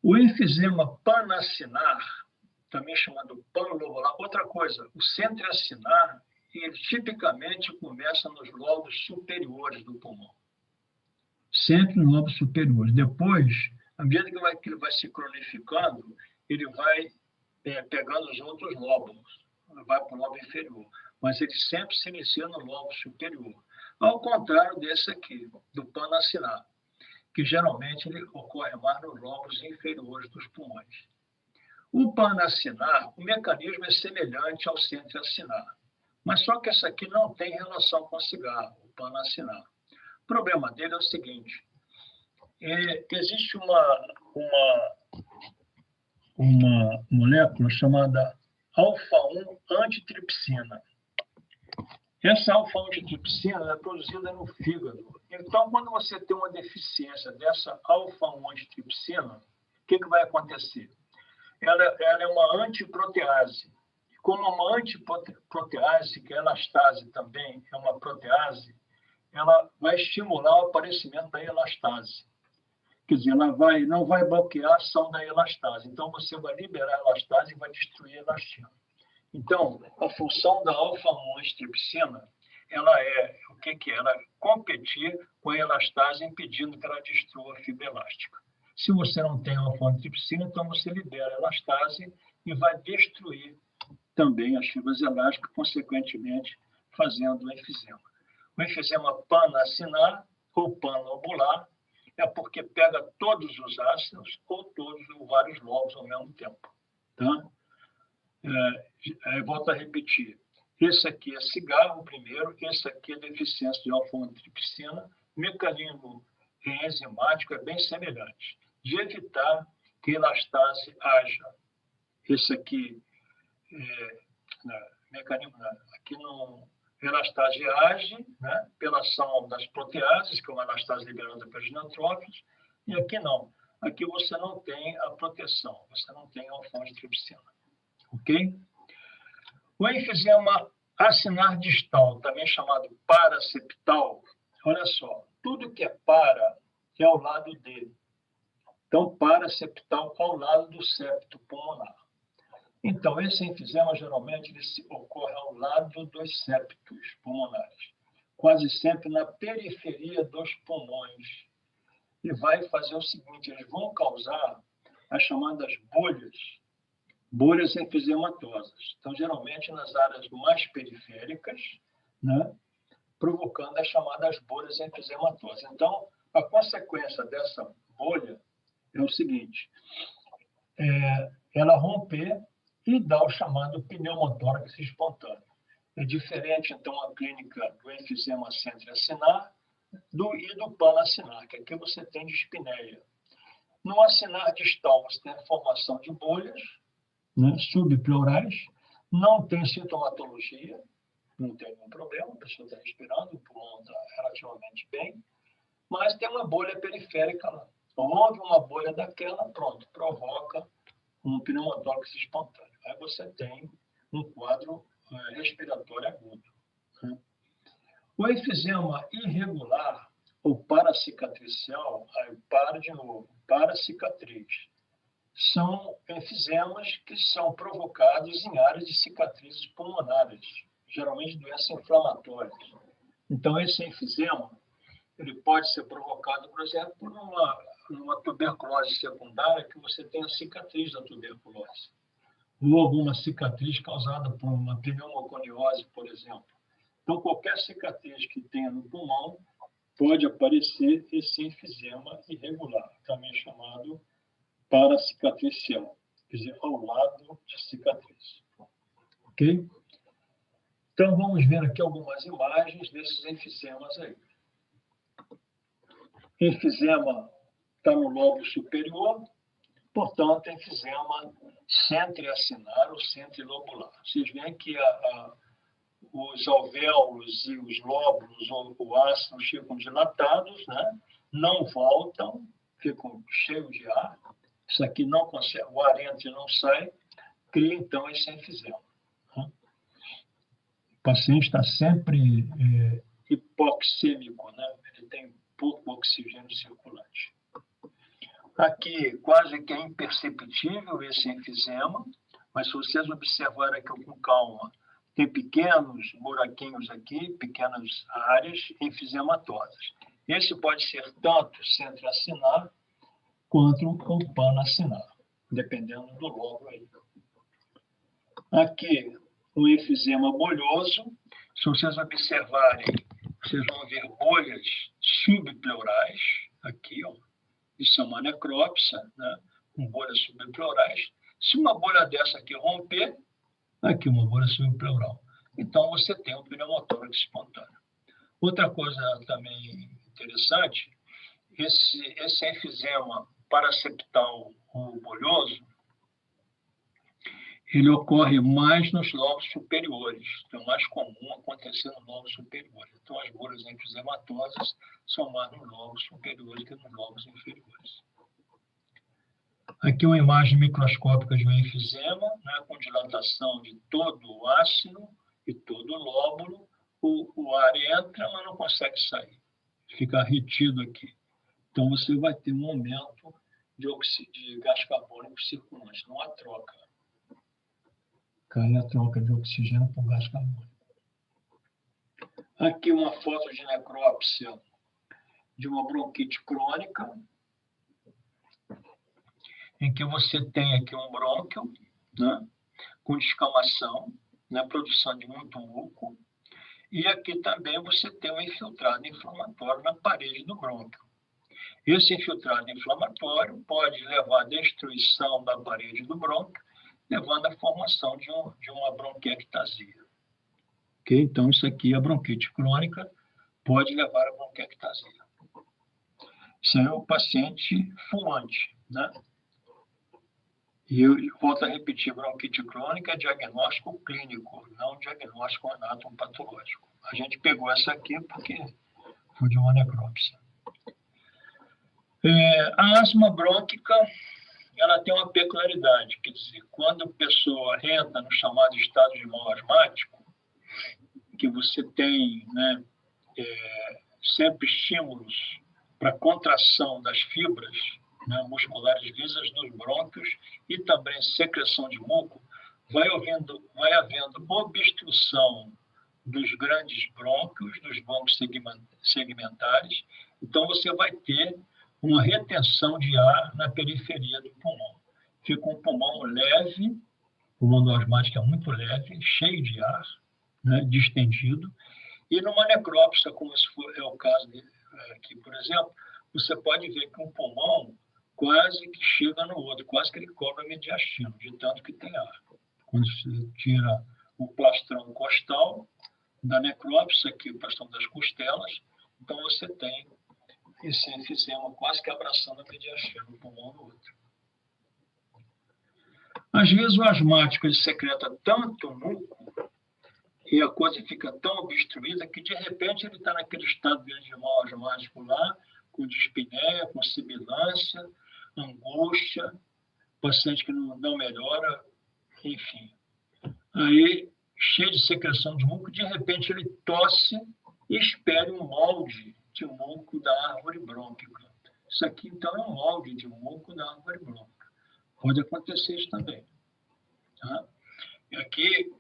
O enfisema panacinar, também chamado panlobular, outra coisa, o centriacinar, ele tipicamente começa nos lobos superiores do pulmão. Sempre nos lobos superiores. Depois, À medida que ele vai se cronificando, ele vai pegando os outros lóbulos, vai para o lobo inferior. Mas ele sempre se inicia no lobo superior. Ao contrário desse aqui, do panacinar, que geralmente ele ocorre mais nos lobos inferiores dos pulmões. O panacinar, o mecanismo é semelhante ao centro-acinar, mas só que essa aqui não tem relação com o cigarro, o panacinar. O problema dele é o seguinte, existe uma molécula chamada alfa-1 antitripsina. Essa alfa-1 antitripsina é produzida no fígado. Então, quando você tem uma deficiência dessa alfa-1 antitripsina, o que vai acontecer? Ela é uma antiprotease. Como uma antiprotease, que é elastase também é uma protease, ela vai estimular o aparecimento da elastase. Quer dizer, ela não vai bloquear a ação da elastase. Então, você vai liberar a elastase e vai destruir a elastina. Então, a função da alfa-1 antitripsina, ela é o que é? Ela é competir com a elastase, impedindo que ela destrua a fibra elástica. Se você não tem alfa-1 antitripsina, então você libera a elastase e vai destruir também as fibras elásticas, consequentemente, fazendo o enfisema. O enfisema panacinar ou panlobular é porque pega todos os ácidos ou todos ou vários lobos ao mesmo tempo. Tá? Volto a repetir. Esse aqui é cigarro primeiro, esse aqui é deficiência de alfa-1 antitripsina. O mecanismo enzimático é bem semelhante, de evitar que a elastase haja. Esse aqui aqui no elastase age, né, pela ação das proteases, que é uma elastase liberada pelos neutrófilos, e aqui não. Aqui você não tem a proteção, você não tem alfa-1 antitripsina. Ok? O enfisema acinar distal, também chamado paraseptal, olha só, tudo que é para é ao lado dele. Então, paraseptal ao lado do septo pulmonar. Então, esse enfisema, geralmente, ele ocorre ao lado dos septos pulmonares, quase sempre na periferia dos pulmões. E vai fazer o seguinte, eles vão causar as chamadas bolhas enfisematosas. Então, geralmente, nas áreas mais periféricas, né, provocando as chamadas bolhas enfisematosas. Então, a consequência dessa bolha é o seguinte, ela romper e dar o chamado pneumotórax espontâneo. É diferente, então, a clínica do enfisema centro-acinar e do panacinar, que aqui você tem dispneia. No acinar distal, você tem a formação de bolhas, né, subpleurais, não tem sintomatologia, não tem nenhum problema, a pessoa está respirando, o pulmão está relativamente bem, mas tem uma bolha periférica lá. Houve uma bolha daquela, pronto, provoca um pneumotórax espontâneo. Aí você tem um quadro respiratório agudo. Né? O enfisema irregular, ou paracicatricial, aí para de novo, paracicatriz, são enfisemas que são provocados em áreas de cicatrizes pulmonares, geralmente doenças inflamatórias. Então, esse enfisema ele pode ser provocado, por exemplo, por uma tuberculose secundária, que você tem a cicatriz da tuberculose, ou alguma cicatriz causada por uma pneumoconiose, por exemplo. Então, qualquer cicatriz que tenha no pulmão pode aparecer esse enfisema irregular, também chamado paracicatricial, quer dizer, ao lado de cicatriz. Ok? Então, vamos ver aqui algumas imagens desses enfisemas aí. Enfisema está no lobo superior, portanto, enfisema centro-acinar ou centro-lobular. Vocês veem que os alvéolos e os lóbulos ou o ácido ficam dilatados, né? Não voltam, ficam cheios de ar. Isso aqui não consegue, o ar entra e não sai, cria então esse enfisema. Né? O paciente está sempre hipoxêmico, né? Ele tem pouco oxigênio circulante. Aqui, quase que é imperceptível esse enfisema, mas se vocês observarem aqui com calma, tem pequenos buraquinhos aqui, pequenas áreas enfisematosas. Esse pode ser tanto centro-acinar, quanto o panacinar, dependendo do logo aí. Aqui, o enfisema bolhoso, se vocês observarem, vocês vão ver bolhas subpleurais, aqui, ó. Isso é uma necrópsia, né? Com bolhas subpleurais. Se uma bolha dessa aqui romper, aqui uma bolha subpleural. Então, você tem um pneumotórax espontâneo. Outra coisa também interessante, esse enfisema paraseptal bolhoso, ele ocorre mais nos lobos superiores. Então, é mais comum acontecer nos lobos superiores. Então, as bolhas enfisematosas são mais nos lobos superiores que nos lobos inferiores. Aqui uma imagem microscópica de um enfisema, né, com dilatação de todo o ácido e todo o lóbulo. O ar entra, mas não consegue sair. Fica retido aqui. Então, você vai ter um aumento de gás carbônico circulante. Não há troca. Cai a troca de oxigênio por gás carbônico. Aqui uma foto de necrópsia de uma bronquite crônica, em que você tem aqui um brônquio, né, com descamação, né, produção de muito muco, e aqui também você tem um infiltrado inflamatório na parede do brônquio. Esse infiltrado inflamatório pode levar à destruição da parede do brônquio, levando à formação de uma bronquiectasia. Okay? Então, isso aqui, a bronquite crônica, pode levar à bronquiectasia. Isso é o paciente fumante, né? E eu volto a repetir, bronquite crônica é diagnóstico clínico, não diagnóstico anatomopatológico. A gente pegou essa aqui porque foi de uma necrópsia. A asma brônquica, ela tem uma peculiaridade, quer dizer, quando a pessoa entra no chamado estado de mal asmático, que você tem, né, sempre estímulos para contração das fibras, né, musculares lisas dos brônquios e também secreção de muco, vai havendo obstrução dos grandes brônquios, dos brônquios segmentares. Então, você vai ter uma retenção de ar na periferia do pulmão. Fica um pulmão leve, o pulmão do asmático é muito leve, cheio de ar, né, distendido. E numa necrópsia, como é o caso aqui, por exemplo, você pode ver que um pulmão quase que chega no outro, quase que ele cobra mediastino, de tanto que tem ar. Quando você tira o plastrão costal da necrópsia, aqui o plastrão das costelas, então você tem esse enfisema quase que abraçando a mediastina, um pulmão no outro. Às vezes o asmático ele secreta tanto muco e a coisa fica tão obstruída que de repente ele está naquele estado de mal asmático lá, com dispneia, com sibilância, angústia, paciente que não melhora, enfim. Aí, cheio de secreção de muco, de repente ele tosse e espere um molde de muco da árvore brônquica. Isso aqui, então, é um molde de muco da árvore brônquica. Pode acontecer isso também. Tá? E aqui,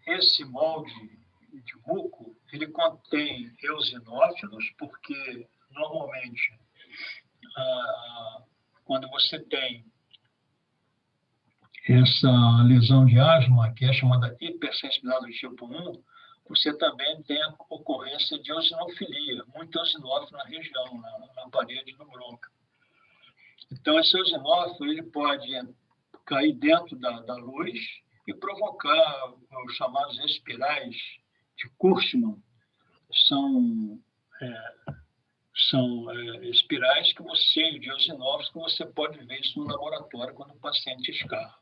esse molde de muco, ele contém eosinófilos, porque, normalmente, quando você tem essa lesão de asma, que é chamada hipersensibilidade do tipo 1, você também tem a ocorrência de eosinofilia, muito eosinófilo na região, na parede do brônquio. Então, esse eosinófilo ele pode cair dentro da luz e provocar os chamados espirais de Kurtzmann. São espirais que você, de eosinófilos, que você pode ver isso no laboratório quando o paciente escarra.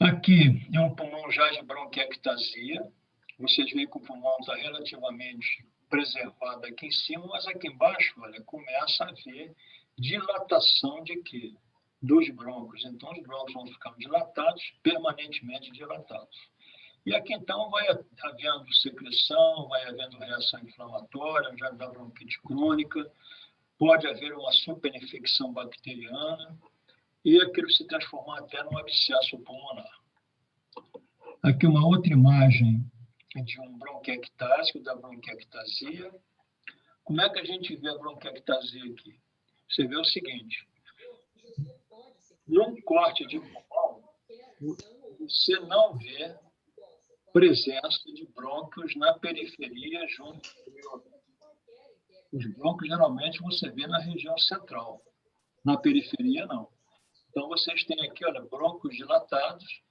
Aqui é um pulmão já de bronquiectasia. Vocês veem que o pulmão está relativamente preservado aqui em cima, mas aqui embaixo, olha, começa a haver dilatação de quê? Dos brônquios. Então, os brônquios vão ficar dilatados, permanentemente dilatados. E aqui, então, vai havendo secreção, vai havendo reação inflamatória, já da bronquite crônica, pode haver uma superinfecção bacteriana, e aquilo se transformar até num abscesso pulmonar. Aqui uma outra imagem de um bronquiectásico, da bronquiectasia, Como é que a gente vê a bronquiectasia aqui? Você vê o seguinte, num corte de pulmão, você não vê presença de brônquios na periferia junto com os brônquios, geralmente, você vê na região central. Na periferia, não. Então, vocês têm aqui, olha, brônquios dilatados,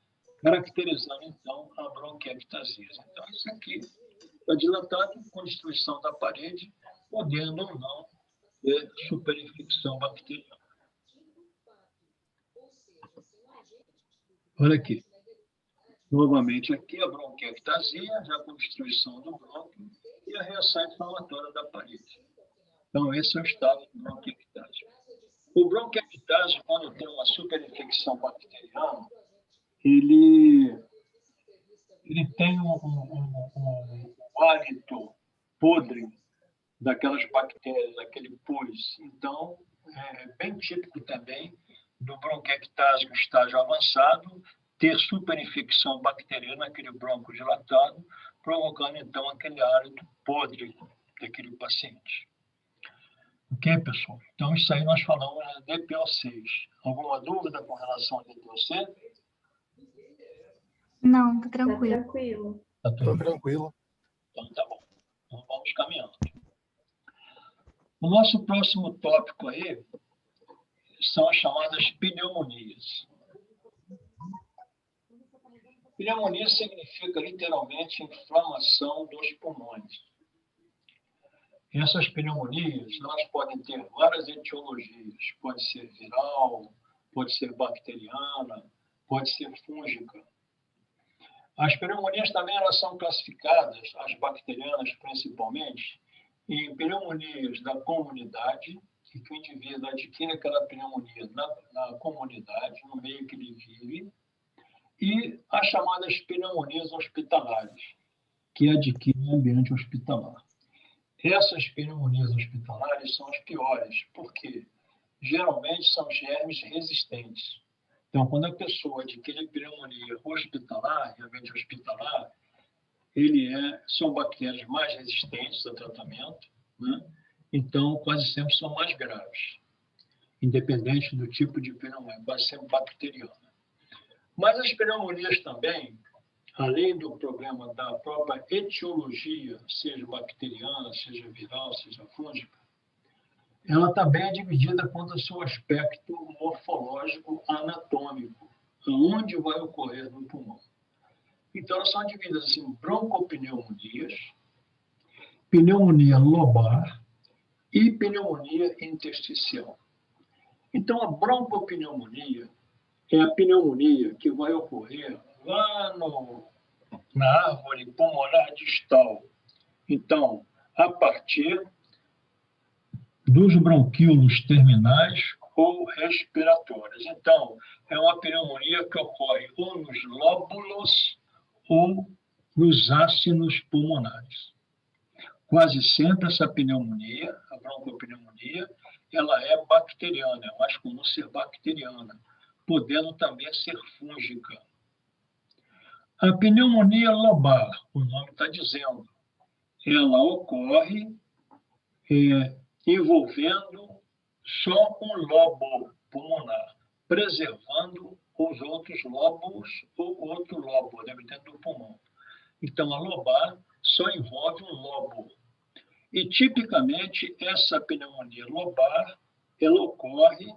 caracterizando, então, a bronquiectasia. Então, isso aqui está dilatado com destruição da parede, podendo ou não ter superinfecção bacteriana. Olha aqui. Novamente, aqui a bronquiectasia, já com destruição do brônquio, e a reação inflamatória da parede. Então, esse é o estado de bronquiectase. O bronquiectase, quando tem uma superinfecção bacteriana, ele tem um hálito podre daquelas bactérias, daquele pus. Então, é bem típico também do bronquiectase, estágio avançado, ter superinfecção bacteriana naquele bronco dilatado, provocando, então, aquele hálito podre daquele paciente. Ok, pessoal? Então, isso aí nós falamos de DPO6. Alguma dúvida com relação ao DPO6? Não, tá tranquilo. Tá tranquilo. Tá tudo tranquilo. Então, tá bom. Então, vamos caminhando. O nosso próximo tópico aí são as chamadas pneumonias. Pneumonia significa, literalmente, inflamação dos pulmões. Essas pneumonias, elas podem ter várias etiologias. Pode ser viral, pode ser bacteriana, pode ser fúngica. As pneumonias também elas são classificadas, as bacterianas principalmente, em pneumonias da comunidade, que o indivíduo adquire aquela pneumonia na comunidade, no meio que ele vive, e as chamadas pneumonias hospitalares, que adquirem no ambiente hospitalar. Essas pneumonias hospitalares são as piores, porque geralmente são germes resistentes. Então, quando a pessoa adquire pneumonia hospitalar, em ambiente hospitalar, são bactérias mais resistentes ao tratamento, né? Então, quase sempre são mais graves, independente do tipo de pneumonia, quase sempre bacteriana. Mas as pneumonias também, além do problema da própria etiologia, seja bacteriana, seja viral, seja fúngica, ela também é dividida quanto ao seu aspecto morfológico anatômico, onde vai ocorrer no pulmão. Então, elas são divididas em broncopneumonias, pneumonia lobar e pneumonia intersticial. Então, a broncopneumonia é a pneumonia que vai ocorrer lá na árvore pulmonar distal. Então, a partir dos bronquíolos terminais ou respiratórios. Então, é uma pneumonia que ocorre ou nos lóbulos ou nos ácinos pulmonares. Quase sempre essa pneumonia, a broncopneumonia, ela é bacteriana, é mais comum ser bacteriana, podendo também ser fúngica. A pneumonia lobar, o nome está dizendo, ela ocorre envolvendo só um lobo pulmonar, preservando os outros lóbulos ou outro lobo dentro do pulmão. Então, a lobar só envolve um lobo. E, tipicamente, essa pneumonia lobar, ela ocorre,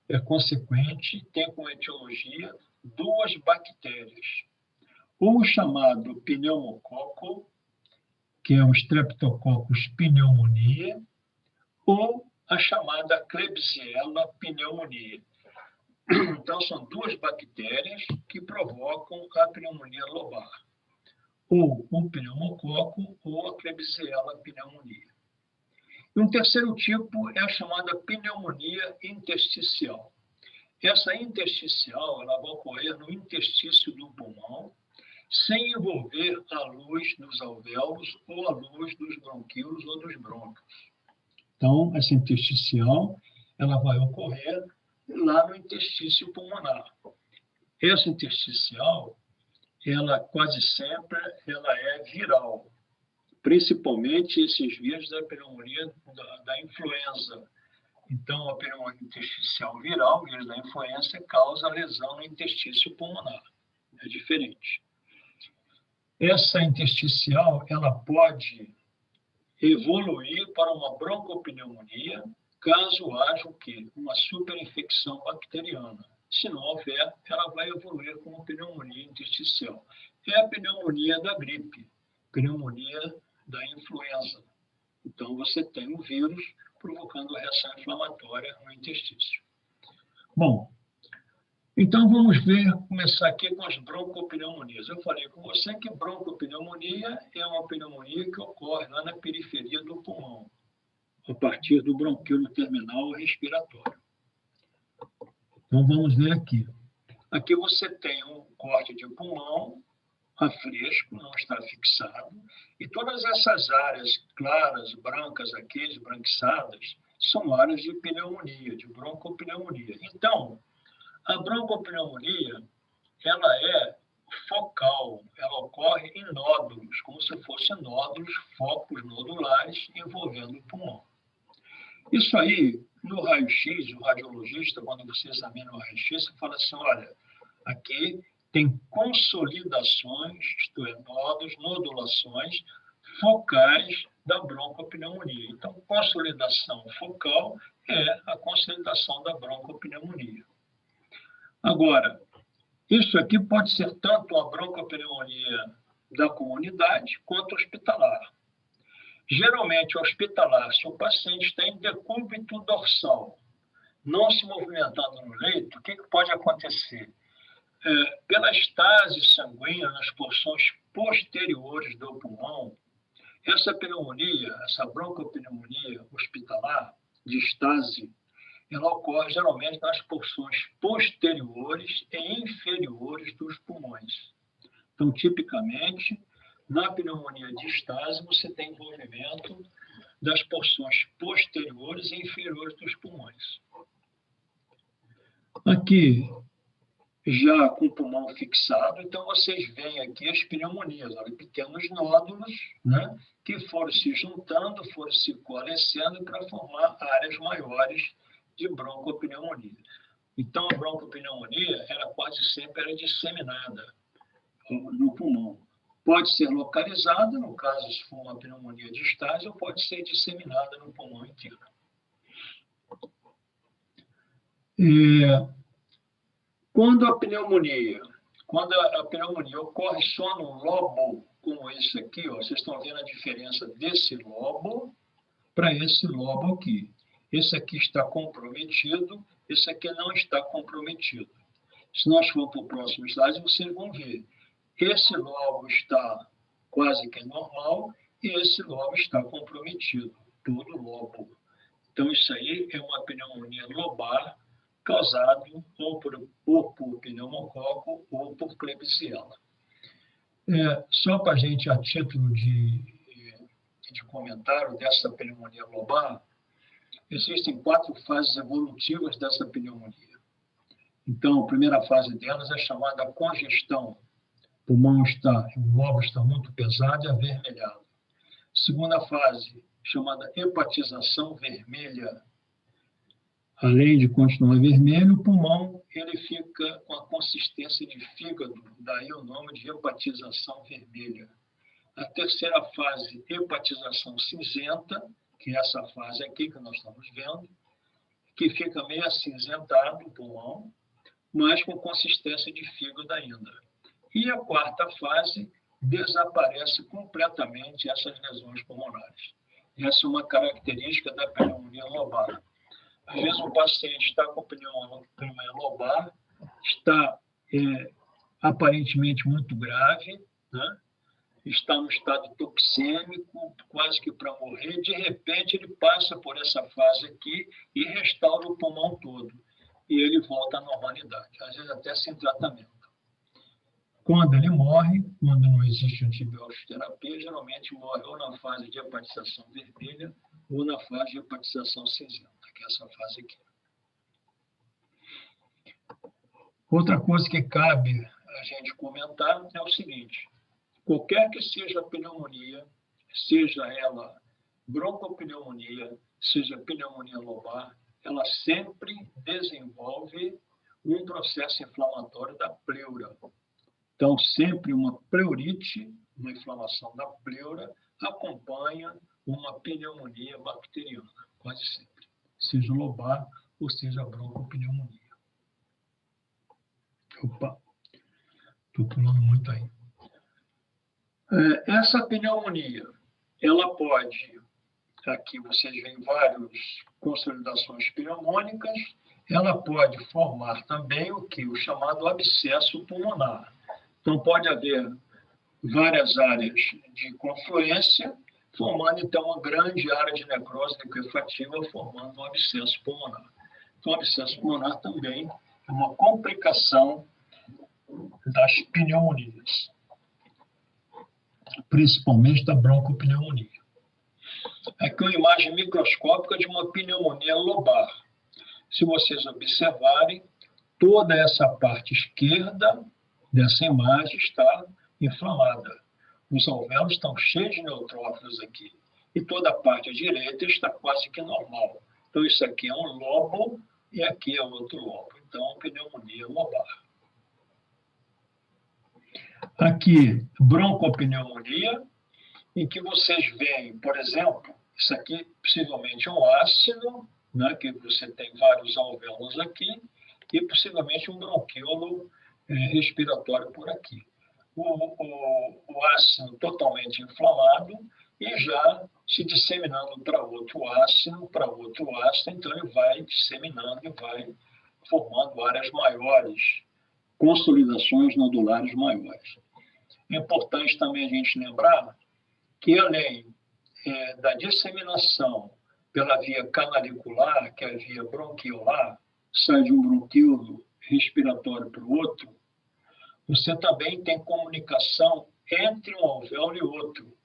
é consequente, tem como etiologia duas bactérias. O chamado pneumococo, que é o Streptococcus pneumoniae, ou a chamada Klebsiella pneumonia. Então, são duas bactérias que provocam a pneumonia lobar, ou o pneumococo ou a Klebsiella pneumonia. E um terceiro tipo é a chamada pneumonia intersticial. Essa intersticial ela vai ocorrer no interstício do pulmão, sem envolver a luz dos alvéolos ou a luz dos bronquíolos ou dos brônquios. Então, essa intersticial ela vai ocorrer lá no interstício pulmonar. Essa intersticial, ela quase sempre ela é viral. principalmente esses vírus da pneumonia da influenza. Então, a pneumonia intersticial viral, o vírus da influenza, causa lesão no interstício pulmonar. É diferente. Essa intersticial, ela pode evoluir para uma broncopneumonia, caso haja o quê? Uma superinfecção bacteriana. Se não houver, ela vai evoluir com uma pneumonia intersticial. É a pneumonia da gripe, pneumonia da influenza. Então, você tem um vírus provocando reação inflamatória no interstício. Bom, então vamos começar aqui com as broncopneumonias. Eu falei com você que broncopneumonia é uma pneumonia que ocorre lá na periferia do pulmão, a partir do bronquíolo terminal respiratório. Então vamos ver aqui. Aqui você tem um corte de pulmão, a fresco, não está fixado, e todas essas áreas claras, brancas aqui, esbranquiçadas, são áreas de pneumonia, de broncopneumonia. Então, a broncopneumonia, ela é focal, ela ocorre em nódulos, como se fossem nódulos, focos nodulares envolvendo o pulmão. Isso aí, no raio-x, o radiologista, quando você examina o raio-x, você fala assim, olha, aqui tem consolidações, isto é, nódulos, nodulações focais da broncopneumonia. Então, consolidação focal é a consolidação da broncopneumonia. Agora, isso aqui pode ser tanto a broncopneumonia da comunidade quanto hospitalar. Geralmente, hospitalar, se o paciente está em decúbito dorsal, não se movimentando no leito, o que pode acontecer? Pela estase sanguínea nas porções posteriores do pulmão, essa pneumonia, essa broncopneumonia hospitalar de estase, ela ocorre geralmente nas porções posteriores e inferiores dos pulmões. Então, tipicamente, na pneumonia de estase, você tem envolvimento das porções posteriores e inferiores dos pulmões. Aqui, já com o pulmão fixado, então vocês veem aqui as pneumonias, olha, pequenos nódulos, né, que foram se juntando, foram se coalescendo para formar áreas maiores de broncopneumonia. Então, a broncopneumonia, ela quase sempre é disseminada no pulmão. Pode ser localizada, no caso, se for uma pneumonia de estágio, ou pode ser disseminada no pulmão inteiro. Quando a pneumonia ocorre só no lobo, como esse aqui, ó, vocês estão vendo a diferença desse lobo para esse lobo aqui. Esse aqui está comprometido, esse aqui não está comprometido. Se nós formos para o próximo slide, vocês vão ver. Esse lobo está quase que normal e esse lobo está comprometido, todo lobo. Então, isso aí é uma pneumonia lobar causado ou por pneumococo ou por Klebsiella. Só para a gente, a título de comentário dessa pneumonia lobar, existem 4 fases evolutivas dessa pneumonia. Então, a primeira fase delas é chamada congestão. O lobo está muito pesado e avermelhado. Segunda fase, chamada hepatização vermelha. Além de continuar vermelho, o pulmão ele fica com a consistência de fígado, daí o nome de hepatização vermelha. A terceira fase, hepatização cinzenta, que é essa fase aqui que nós estamos vendo, que fica meio acinzentado o pulmão, mas com consistência de fígado ainda. E a quarta fase, desaparece completamente essas lesões pulmonares. Essa é uma característica da pneumonia lobar. Às vezes o paciente está com pneumonia lobar, está aparentemente muito grave, né? Está no estado toxêmico, quase que para morrer. De repente, ele passa por essa fase aqui e restaura o pulmão todo. E ele volta à normalidade, às vezes até sem tratamento. Quando ele morre, quando não existe antibiótico terapia, geralmente morre ou na fase de hepatização vermelha ou na fase de hepatização cinzenta, que é essa fase aqui. Outra coisa que cabe a gente comentar é o seguinte: qualquer que seja a pneumonia, seja ela broncopneumonia, seja pneumonia lobar, ela sempre desenvolve um processo inflamatório da pleura. Então, sempre uma pleurite, uma inflamação da pleura, acompanha uma pneumonia bacteriana, quase sempre, seja lobar ou seja broncopneumonia. Opa, estou pulando muito aí. Essa pneumonia, ela pode, aqui vocês veem várias consolidações pneumônicas, ela pode formar também o chamado abscesso pulmonar. Então, pode haver várias áreas de confluência, formando, então, uma grande área de necrose liquefativa, formando um abscesso pulmonar. Então, o abscesso pulmonar também é uma complicação das pneumonias, principalmente da broncopneumonia. Aqui uma imagem microscópica de uma pneumonia lobar. Se vocês observarem, toda essa parte esquerda dessa imagem está inflamada. Os alvéolos estão cheios de neutrófilos aqui. E toda a parte direita está quase que normal. Então, isso aqui é um lobo e aqui é outro lobo. Então, pneumonia lobar. Aqui, broncopneumonia, em que vocês veem, por exemplo, isso aqui possivelmente é um ácido, né, que você tem vários alvéolos aqui, e possivelmente um bronquíolo respiratório por aqui. O ácido totalmente inflamado e já se disseminando para outro ácido, então ele vai disseminando e vai formando áreas maiores, consolidações nodulares maiores. É importante também a gente lembrar que, além da disseminação pela via canalicular, que é a via bronquiolar, sai de um bronquíolo respiratório para o outro, você também tem comunicação entre um alvéolo e outro,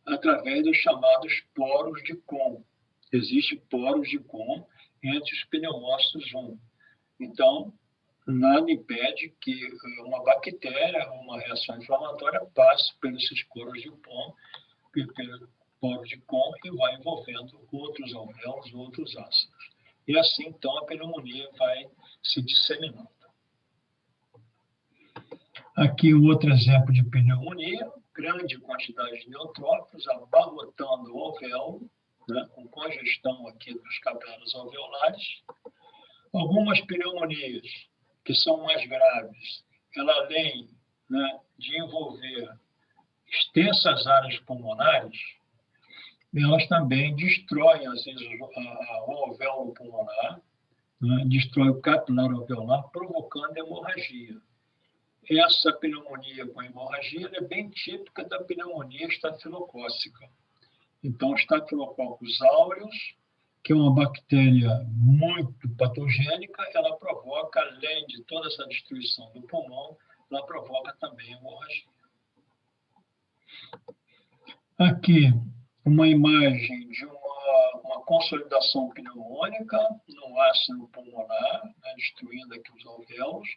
através dos chamados poros de Kohn. Existem poros de Kohn entre os pneumócitos 1. Então, nada impede que uma bactéria ou uma reação inflamatória passe pelos poros de Kohn, e vai envolvendo outros alvéolos, outros ácidos. E assim, então, a pneumonia vai se disseminando. Aqui outro exemplo de pneumonia, grande quantidade de neutrófilos abarrotando o alvéolo, né, com congestão aqui dos cabelos alveolares. Algumas pneumonias que são mais graves, ela além, né, de envolver extensas áreas pulmonares, elas também destroem, às vezes, o alvéolo pulmonar, né, destrói o capilar alveolar, provocando hemorragia. Essa pneumonia com hemorragia é bem típica da pneumonia estafilocócica. Então, Staphylococcus aureus, que é uma bactéria muito patogênica, ela provoca, além de toda essa destruição do pulmão, ela provoca também hemorragia. Aqui, uma imagem de uma consolidação pneumônica no ácido pulmonar, né, destruindo aqui os alvéolos.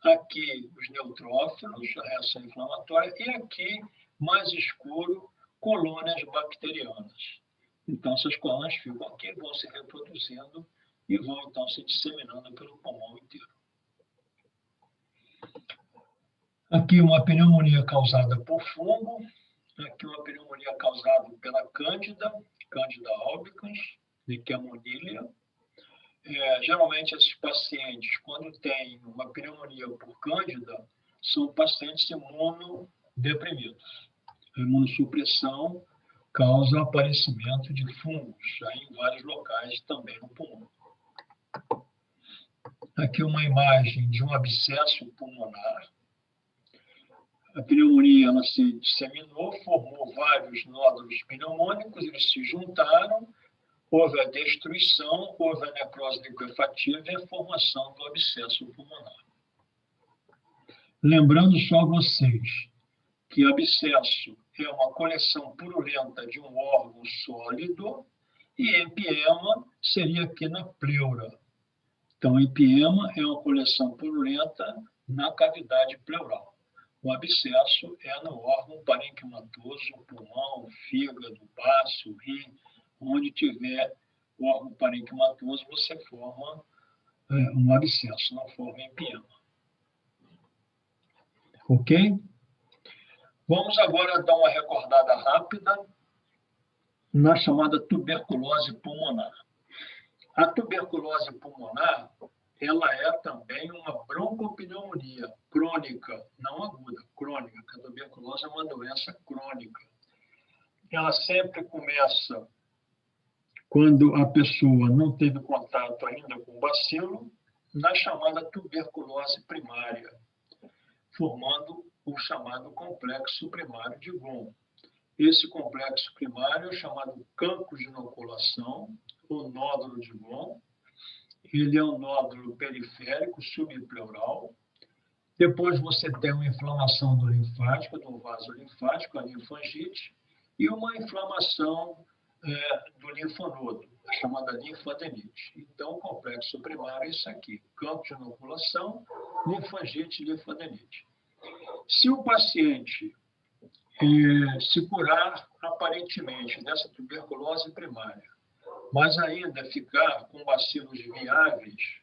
Aqui, os neutrófilos, a reação inflamatória. E aqui, mais escuro, colônias bacterianas. Então, essas colônias ficam aqui, vão se reproduzindo e vão, então, se disseminando pelo pulmão inteiro. Aqui, uma pneumonia causada por fungo. Aqui, uma pneumonia causada pela Cândida albicans, que é a monilha. Geralmente, esses pacientes, quando têm uma pneumonia por Cândida, são pacientes imunodeprimidos. A imunossupressão causa o aparecimento de fungos, já em vários locais, também no pulmão. Aqui uma imagem de um abscesso pulmonar. A pneumonia ela se disseminou, formou vários nódulos pneumônicos, eles se juntaram, houve a destruição, houve a necrose liquefativa e a formação do abscesso pulmonar. Lembrando só a vocês que abscesso é uma coleção purulenta de um órgão sólido e empiema seria aqui na pleura. Então, empiema é uma coleção purulenta na cavidade pleural. O abscesso é no órgão parenquimatoso, pulmão, fígado, baço, rim, onde tiver o órgão parenquimatoso, você forma um abscesso, não forma empiema. Ok? Vamos agora dar uma recordada rápida na chamada tuberculose pulmonar. A tuberculose pulmonar, ela é também uma broncopneumonia crônica, não aguda, crônica, porque a tuberculose é uma doença crônica. Ela sempre começa quando a pessoa não teve contato ainda com o bacilo, na chamada tuberculose primária, formando o chamado complexo primário de Gom. Esse complexo primário é chamado campo de inoculação, ou nódulo de Gom. Ele é um nódulo periférico subpleural. Depois você tem uma inflamação do linfático, do vaso linfático, a linfangite, e uma inflamação do linfonodo, a chamada linfadenite. Então, o complexo primário é isso aqui, campo de inoculação, linfangite e linfadenite. Se o paciente se curar aparentemente dessa tuberculose primária, mas ainda ficar com bacilos viáveis,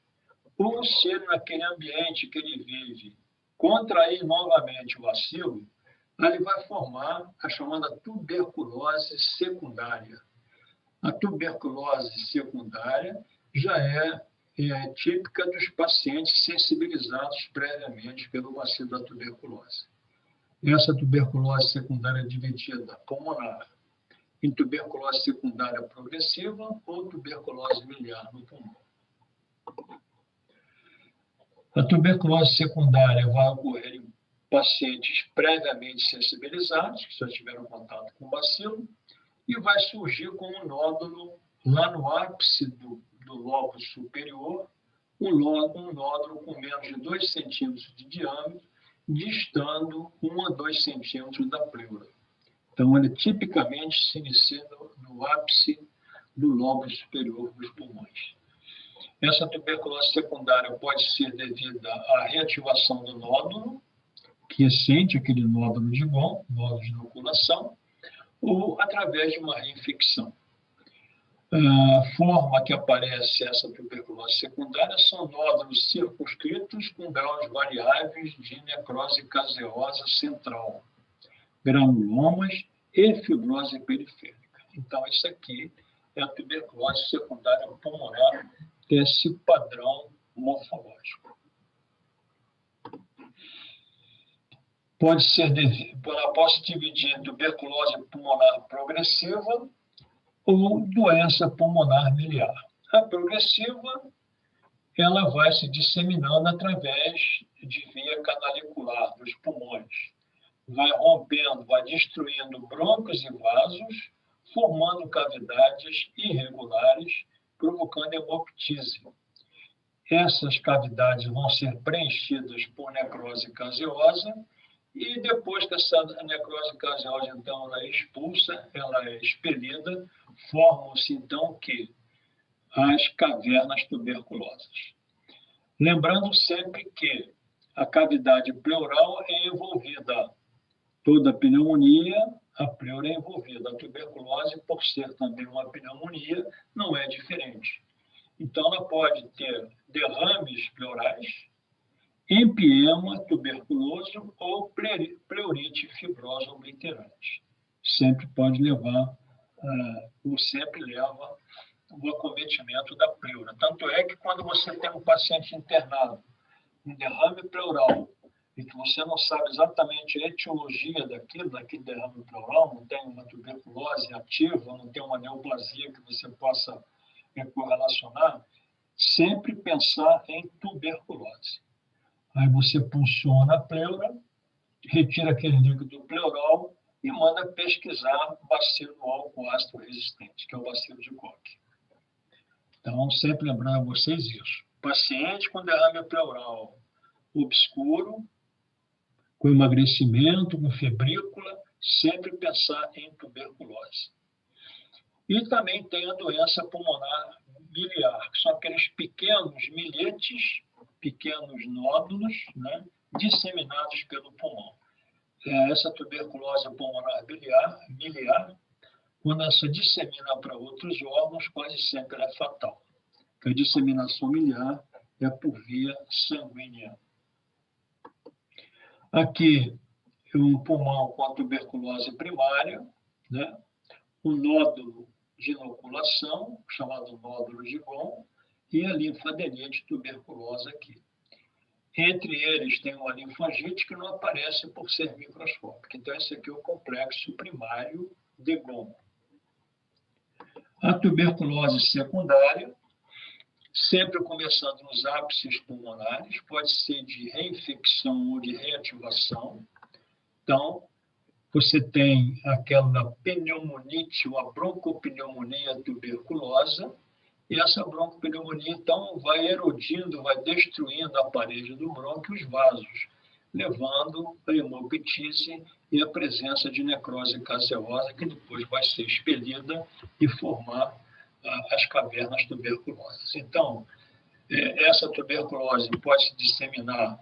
ou se naquele ambiente que ele vive contrair novamente o bacilo, ele vai formar a chamada tuberculose secundária. A tuberculose secundária já é típica dos pacientes sensibilizados previamente pelo bacilo da tuberculose. Essa tuberculose secundária é dividida pulmonar em tuberculose secundária progressiva ou tuberculose miliar no pulmão. A tuberculose secundária vai ocorrer em pacientes previamente sensibilizados, que já tiveram contato com o bacilo, e vai surgir com um nódulo lá no ápice do lobo superior, um nódulo com menos de 2 centímetros de diâmetro, distando 1 a 2 centímetros da pleura. Então, ele tipicamente se inicia no ápice do lobo superior dos pulmões. Essa tuberculose secundária pode ser devida à reativação do nódulo, que sente aquele nódulo de Gom, nódulo de inoculação, ou através de uma reinfecção. A forma que aparece essa tuberculose secundária são nódulos circunscritos com graus variáveis de necrose caseosa central, granulomas e fibrose periférica. Então, isso aqui é a tuberculose secundária pulmonar desse padrão morfológico. Pode se dividir em tuberculose pulmonar progressiva ou doença pulmonar miliar. A progressiva, ela vai se disseminando através de via canalicular dos pulmões. Vai rompendo, vai destruindo brônquios e vasos, formando cavidades irregulares, provocando hemoptise. Essas cavidades vão ser preenchidas por necrose caseosa e depois que essa necrose caseosa, então, ela é expulsa, ela é expelida, formam-se, então, que as cavernas tuberculosas. Lembrando sempre que a cavidade pleural é envolvida, toda pneumonia, a pleura é envolvida. A tuberculose, por ser também uma pneumonia, não é diferente. Então, ela pode ter derrames pleurais, empiema tuberculoso ou pleurite fibrosa obliterante. Sempre pode levar, ou sempre leva o acometimento da pleura. Tanto é que quando você tem um paciente internado, um derrame pleural, e que você não sabe exatamente a etiologia daquele derrame pleural, não tem uma tuberculose ativa, não tem uma neoplasia que você possa correlacionar, sempre pensar em tuberculose. Aí você punciona a pleura, retira aquele líquido pleural e manda pesquisar bacilo álcool ácido resistente, que é o bacilo de Koch. Então, sempre lembrando a vocês isso. Paciente com derrame pleural obscuro, com emagrecimento, com febrícula, sempre pensar em tuberculose. E também tem a doença pulmonar miliar, que são aqueles pequenos milhetes, pequenos nódulos, né, disseminados pelo pulmão. essa tuberculose pulmonar biliar, quando essa dissemina para outros órgãos, quase sempre é fatal. A disseminação miliar é por via sanguínea. Aqui, o pulmão com a tuberculose primária, né? O nódulo de inoculação, chamado nódulo de Gom, e a linfadenite tuberculosa aqui. Entre eles tem uma linfangite que não aparece por ser microscópica. Então, esse aqui é o complexo primário de Gom. A tuberculose secundária, sempre começando nos ápices pulmonares, pode ser de reinfecção ou de reativação. Então, você tem aquela pneumonite, uma broncopneumonia tuberculosa, e essa broncopneumonia, então, vai erodindo, vai destruindo a parede do brônquio e os vasos, levando a hemoptise e a presença de necrose caseosa, que depois vai ser expelida e formar as cavernas tuberculosas. Então, essa tuberculose pode se disseminar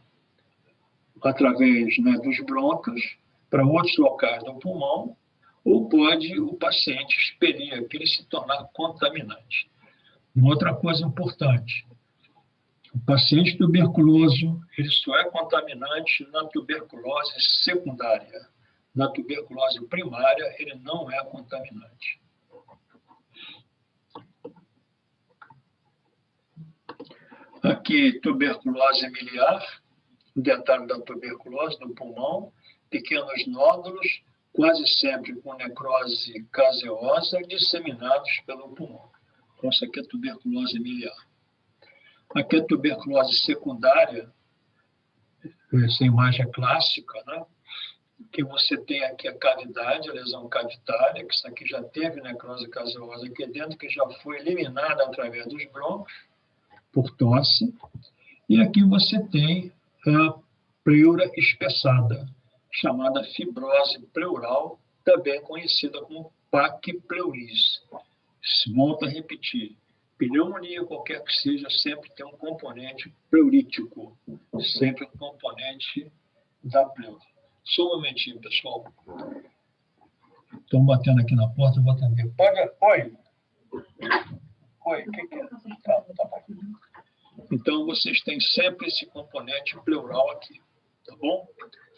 através, né, dos brônquios para outros locais do pulmão, ou pode o paciente expelir aquilo e se tornar contaminante. Uma outra coisa importante, o paciente tuberculoso, ele só é contaminante na tuberculose secundária. Na tuberculose primária, ele não é contaminante. Aqui, tuberculose miliar, o detalhe da tuberculose do pulmão, pequenos nódulos, quase sempre com necrose caseosa, disseminados pelo pulmão. Então, isso aqui é tuberculose miliar. Aqui é tuberculose secundária, essa imagem é clássica, né? Que você tem aqui a cavidade, a lesão cavitária, que isso aqui já teve necrose caseosa aqui dentro, que já foi eliminada através dos brônquios, por tosse. E aqui você tem a pleura espessada, chamada fibrose pleural, também conhecida como paquipleurice. Volto a repetir, pneumonia, qualquer que seja, sempre tem um componente pleurítico, sempre um componente da pleura. Só um momentinho, pessoal. Estão batendo aqui na porta, eu vou atender. Oi? Oi, o que é? Tá bom. Então, vocês têm sempre esse componente pleural aqui, tá bom?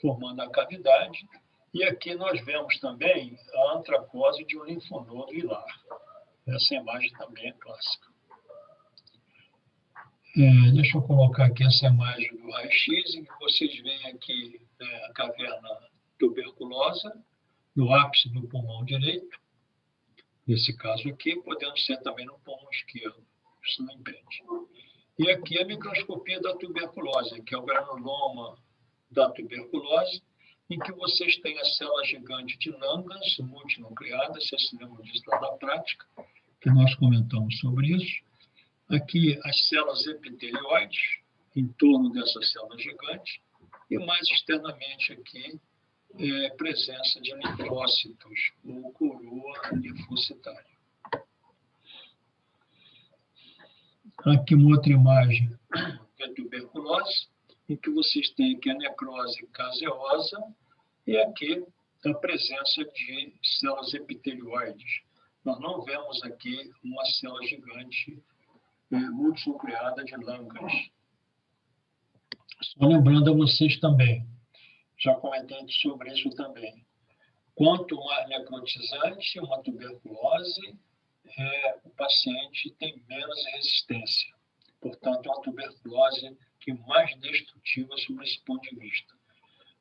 Formando a cavidade. E aqui nós vemos também a antracose de um linfonodo hilar. Essa imagem também é clássica. Deixa eu colocar aqui essa imagem do raio-x, em que vocês veem aqui a caverna tuberculosa, no ápice do pulmão direito, nesse caso aqui, podendo ser também no pulmão esquerdo, isso não impede. E aqui a microscopia da tuberculose, que é o granuloma da tuberculose, em que vocês têm a célula gigante de Langhans multinucleada, vocês se lembram disso lá da prática, que nós comentamos sobre isso. Aqui as células epitelioides, em torno dessa célula gigante, e mais externamente aqui, presença de linfócitos, ou coroa linfocitária. Aqui uma outra imagem da tuberculose, em que vocês têm aqui a necrose caseosa e aqui a presença de células epitelioides. Nós não vemos aqui uma célula gigante multinucleada de Langhans. Só lembrando a vocês também, já comentei sobre isso também, quanto mais necrotizante uma tuberculose, o paciente tem menos resistência. Portanto, é uma tuberculose que é mais destrutiva sob esse ponto de vista.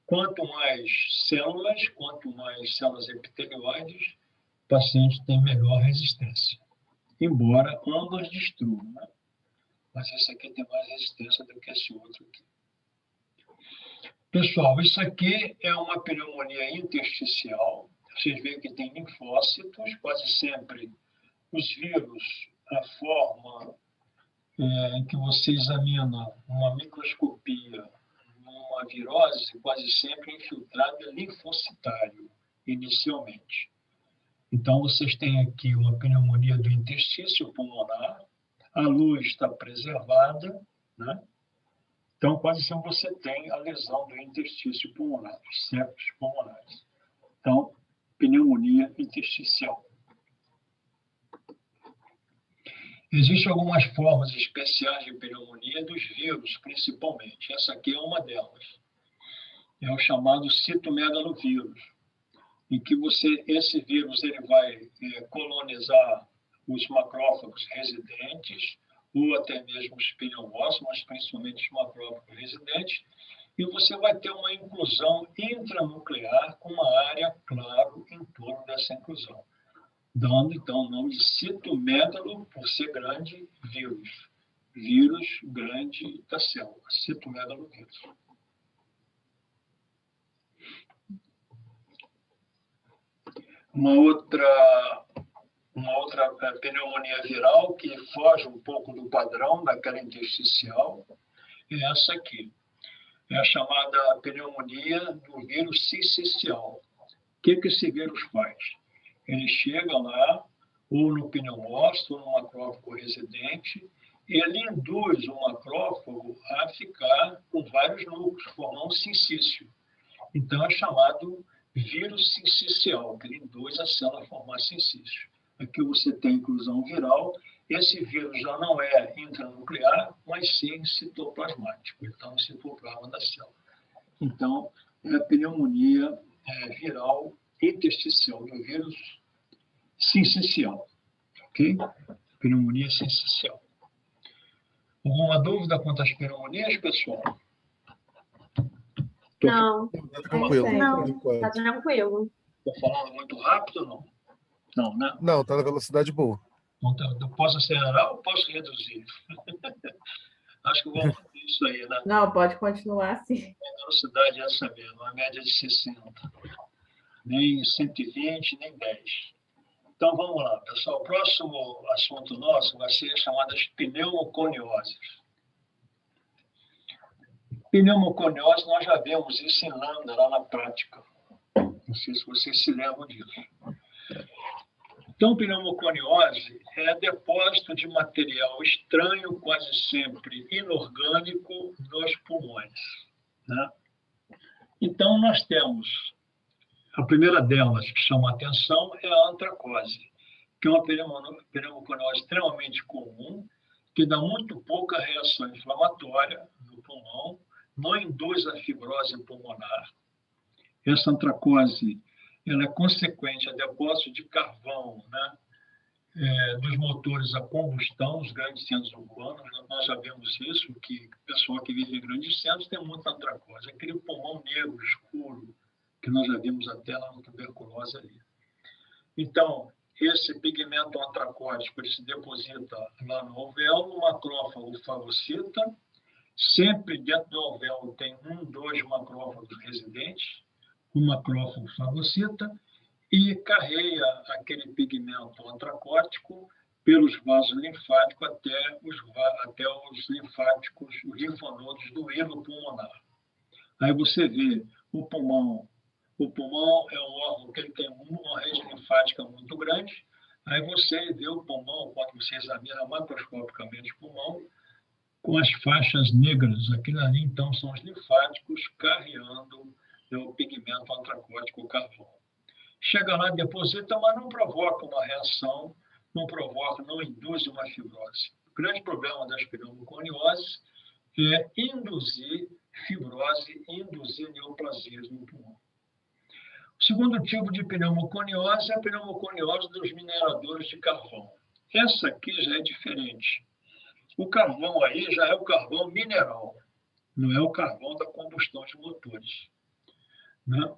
Quanto mais células epitelioides, o paciente tem melhor resistência. Embora ambas destruam, né? Mas esse aqui tem mais resistência do que esse outro aqui. Pessoal, isso aqui é uma pneumonia intersticial. Vocês veem que tem linfócitos, quase sempre os vírus, a forma em que você examina uma microscopia, uma virose, quase sempre infiltrado é linfocitário, inicialmente. Então, vocês têm aqui uma pneumonia do interstício pulmonar, a luz está preservada, né? Então, quase sempre você tem a lesão do interstício pulmonar, dos septos pulmonares. Então, pneumonia intersticial. Existem algumas formas especiais de pneumonia dos vírus, principalmente. Essa aqui é uma delas. É o chamado citomegalovírus, em que esse vírus ele vai colonizar os macrófagos residentes, ou até mesmo os pneumócitos, mas principalmente os macrófagos residentes, e você vai ter uma inclusão intranuclear com uma área, claro, em torno dessa inclusão, dando, então, o nome de citomegalo, por ser grande, vírus. Vírus grande da célula, citomegalovírus. Uma outra pneumonia viral que foge um pouco do padrão daquela intersticial é essa aqui. É a chamada pneumonia do vírus sincicial. O que esse vírus faz? Ele chega lá, ou no pneumócito, ou no macrófago residente, e ele induz o macrófago a ficar com vários núcleos, formando um sincício. Então, é chamado vírus sincicial, que ele induz a célula a formar sincício. Aqui você tem inclusão viral. Esse vírus já não é intranuclear, mas sim citoplasmático. Ele está no citoplasma da célula. Então, é a pneumonia viral intersticial do vírus sincicial. Ok? Pneumonia sincicial. Alguma dúvida quanto às pneumonias, pessoal? Não. Tá tranquilo. Não, tá tranquilo. Estou falando muito rápido ou não? Não, né? Não, tá na velocidade boa. Então, eu posso acelerar ou posso reduzir? Acho que vou fazer isso aí, né? Não, pode continuar assim. A velocidade é essa mesmo, uma média de 60. Nem 120, nem 10. Então, vamos lá, pessoal. O próximo assunto nosso vai ser as chamadas pneumoconioses. Pneumoconiose, nós já vemos isso em Lambda, lá na prática. Não sei se vocês se lembram disso. Então, pneumoconiose é depósito de material estranho, quase sempre inorgânico, nos pulmões, né? Então, nós temos a primeira delas que chama a atenção é a antracose, que é uma pneumoconiose extremamente comum, que dá muito pouca reação inflamatória no pulmão, não induz a fibrose pulmonar. Essa antracose ela é consequente a depósito de carvão, né, dos motores a combustão nos grandes centros urbanos. Nós já vemos isso, que o pessoal que vive em grandes centros tem muita antracose. Aquele pulmão negro, escuro, que nós já vimos até lá no tuberculose ali. Então, esse pigmento antracótico ele se deposita lá no alvéolo, o macrófago fagocita. Sempre dentro do alvéolo tem 2 macrófagos residentes, o macrófago fagocita e carreia aquele pigmento antracótico pelos vasos linfáticos até os linfáticos, os linfonodos do hilo pulmonar. Aí você vê o pulmão. O pulmão é um órgão que ele tem uma rede linfática muito grande. Aí você vê o pulmão, quando você examina macroscopicamente o pulmão, com as faixas negras. Aquilo ali, então, são os linfáticos carreando o pigmento antracótico, o carvão. Chega lá, deposita, mas não provoca uma reação, não induz uma fibrose. O grande problema das pneumoconioses é induzir fibrose, induzir neoplasias no pulmão. O segundo tipo de pneumoconiose é a pneumoconiose dos mineradores de carvão. Essa aqui já é diferente. O carvão aí já é o carvão mineral, não é o carvão da combustão de motores, né?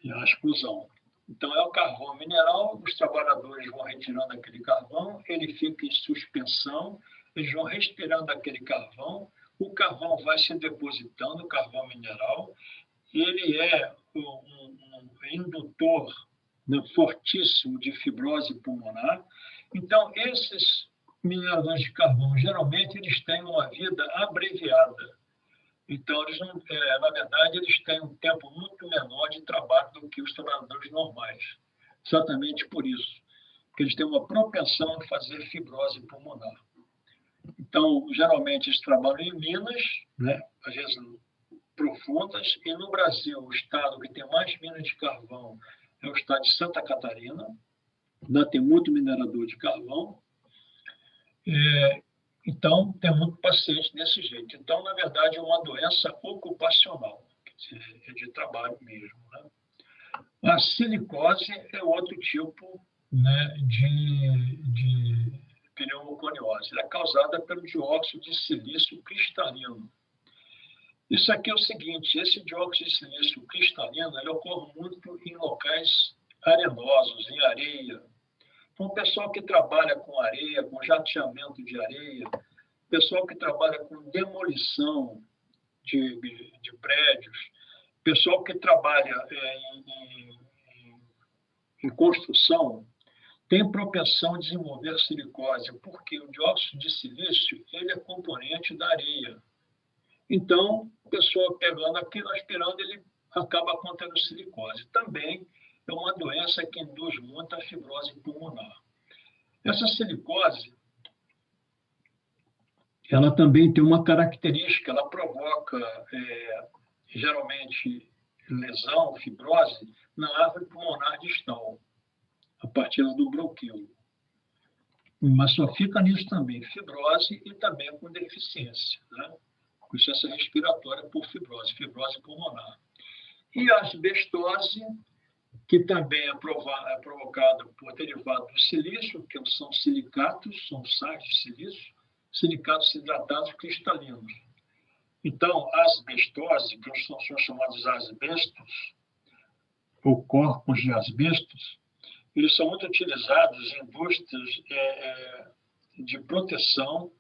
E a explosão. Então, é o carvão mineral, os trabalhadores vão retirando aquele carvão, ele fica em suspensão, eles vão respirando aquele carvão, o carvão vai se depositando, o carvão mineral, e ele é um indutor, né, fortíssimo de fibrose pulmonar. Então, esses mineradores de carvão, geralmente, eles têm uma vida abreviada. Então, eles não, na verdade, eles têm um tempo muito menor de trabalho do que os trabalhadores normais. Exatamente por isso, porque eles têm uma propensão a fazer fibrose pulmonar. Então, geralmente, eles trabalham em minas, né? Às vezes profundas, e no Brasil, o estado que tem mais minas de carvão é o estado de Santa Catarina, ainda tem muito minerador de carvão. Então, tem muito paciente desse jeito. Então, na verdade, é uma doença ocupacional, quer dizer, é de trabalho mesmo, né? A silicose é outro tipo, né, de pneumoconiose. Ela é causada pelo dióxido de silício cristalino. Isso aqui é o seguinte, esse dióxido de silício cristalino, ele ocorre muito em locais arenosos, em areia. Então, o pessoal que trabalha com areia, com jateamento de areia, pessoal que trabalha com demolição de prédios, pessoal que trabalha em construção, tem propensão a desenvolver silicose, porque o dióxido de silício ele é componente da areia. Então, a pessoa pegando aquilo, aspirando, ele acaba contendo silicose. Também é uma doença que induz muito a fibrose pulmonar. Essa silicose, ela também tem uma característica, ela provoca, geralmente, lesão, fibrose, na árvore pulmonar distal, a partir do bronquíolo. Mas só fica nisso também, fibrose e também com deficiência, né? Com insuficiência respiratória por fibrose pulmonar. E a asbestose, que também é provocada por derivado do silício, que são silicatos, são sais de silício, silicatos hidratados cristalinos. Então, a asbestose, que são chamados asbestos, ou corpos de asbestos, eles são muito utilizados em indústrias de proteção,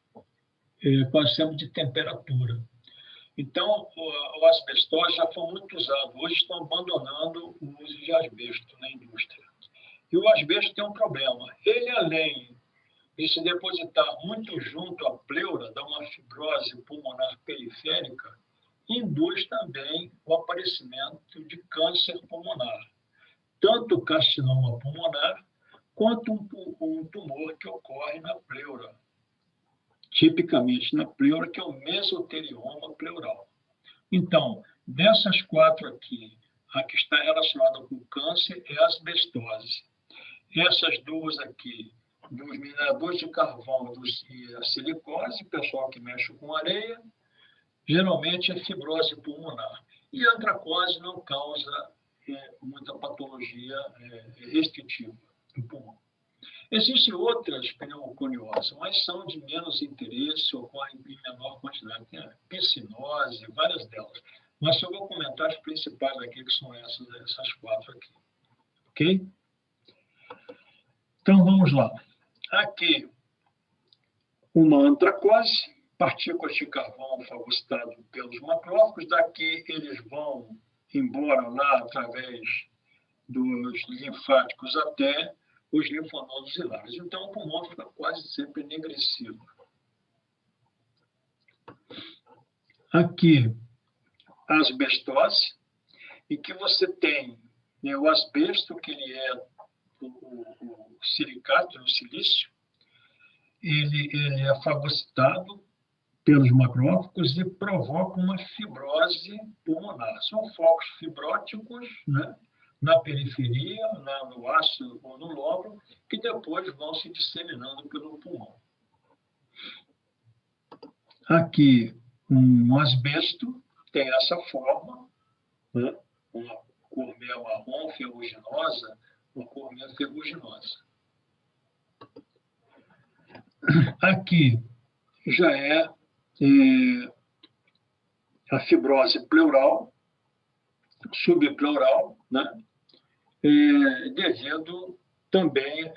quase sempre de temperatura. Então, o asbestose já foi muito usado. Hoje estão abandonando o uso de asbesto na indústria. E o asbesto tem um problema. Ele, além de se depositar muito junto à pleura, dá uma fibrose pulmonar periférica, induz também o aparecimento de câncer pulmonar. Tanto o carcinoma pulmonar, quanto um tumor que ocorre na pleura. Tipicamente na pleura, que é o mesotelioma pleural. Então, dessas 4 aqui, a que está relacionada com o câncer é a asbestose. Essas 2 aqui, dos mineradores de carvão e a silicose, pessoal que mexe com areia, geralmente é fibrose pulmonar. E a antracose não causa muita patologia restritiva do pulmão. Existem outras pneumoconioses, mas são de menos interesse, ocorrem em menor quantidade. Tem a piscinose, várias delas. Mas só vou comentar as principais aqui, que são essas 4 aqui. Ok? Então, vamos lá. Aqui, uma antracose, partículas de carvão fagocitado pelos macrófagos. Daqui, eles vão embora lá através dos linfáticos até os linfonodos hilários. Então, o pulmão fica quase sempre enegrecido. Aqui, a asbestose, em que você tem o asbesto, que ele é o silicato, o silício, ele é fagocitado pelos macrófagos e provoca uma fibrose pulmonar. São focos fibróticos, né, na periferia, no ácido ou no lóbulo, que depois vão se disseminando pelo pulmão. Aqui, um asbesto tem essa forma, né, uma cor meio marrom, ferruginosa, uma cor meio ferruginosa. Aqui já é a fibrose pleural, subpleural, né? Devido também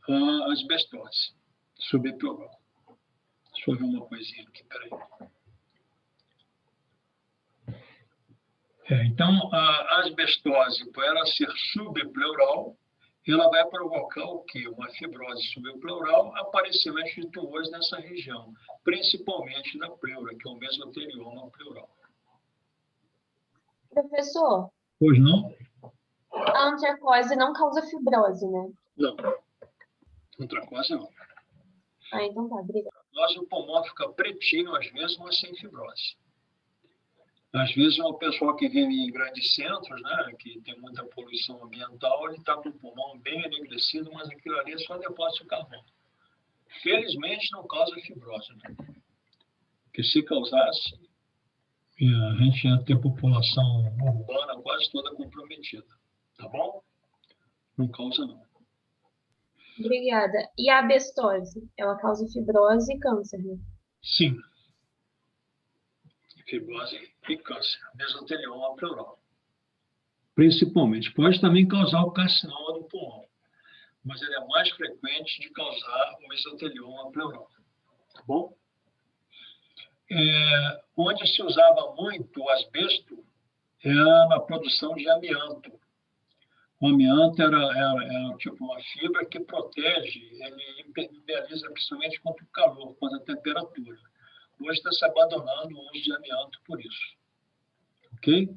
à asbestose subpleural. Deixa eu ver uma coisinha aqui, peraí. Então, a asbestose, por ela ser subpleural, ela vai provocar o quê? Uma fibrose subpleural, aparecimento de tumores nessa região, principalmente na pleura, que é o mesotelioma pleural. Professor, Pois não? a antracose não causa fibrose, né? Não. Antracose não. Ah, então tá, obrigada. Mas o pulmão fica pretinho às vezes, mas sem fibrose. Às vezes, uma pessoa que vive em grandes centros, né, que tem muita poluição ambiental, ele está com o pulmão bem enegrecido, mas aquilo ali é só depósito de carvão. Felizmente, não causa fibrose, né? Porque se causasse, a gente ia ter população urbana quase toda comprometida. Tá bom? Não causa, não. Obrigada. E a abestose? Ela causa fibrose e câncer, né? Sim. Fibrose e câncer. Mesotelioma pleural. Principalmente. Pode também causar o carcinoma do pulmão, mas ele é mais frequente de causar o mesotelioma pleural. Tá bom? Onde se usava muito o asbesto era na produção de amianto. O amianto era tipo uma fibra que protege, ele impermeabiliza principalmente contra o calor, contra a temperatura. Hoje está se abandonando o uso de amianto por isso. Ok?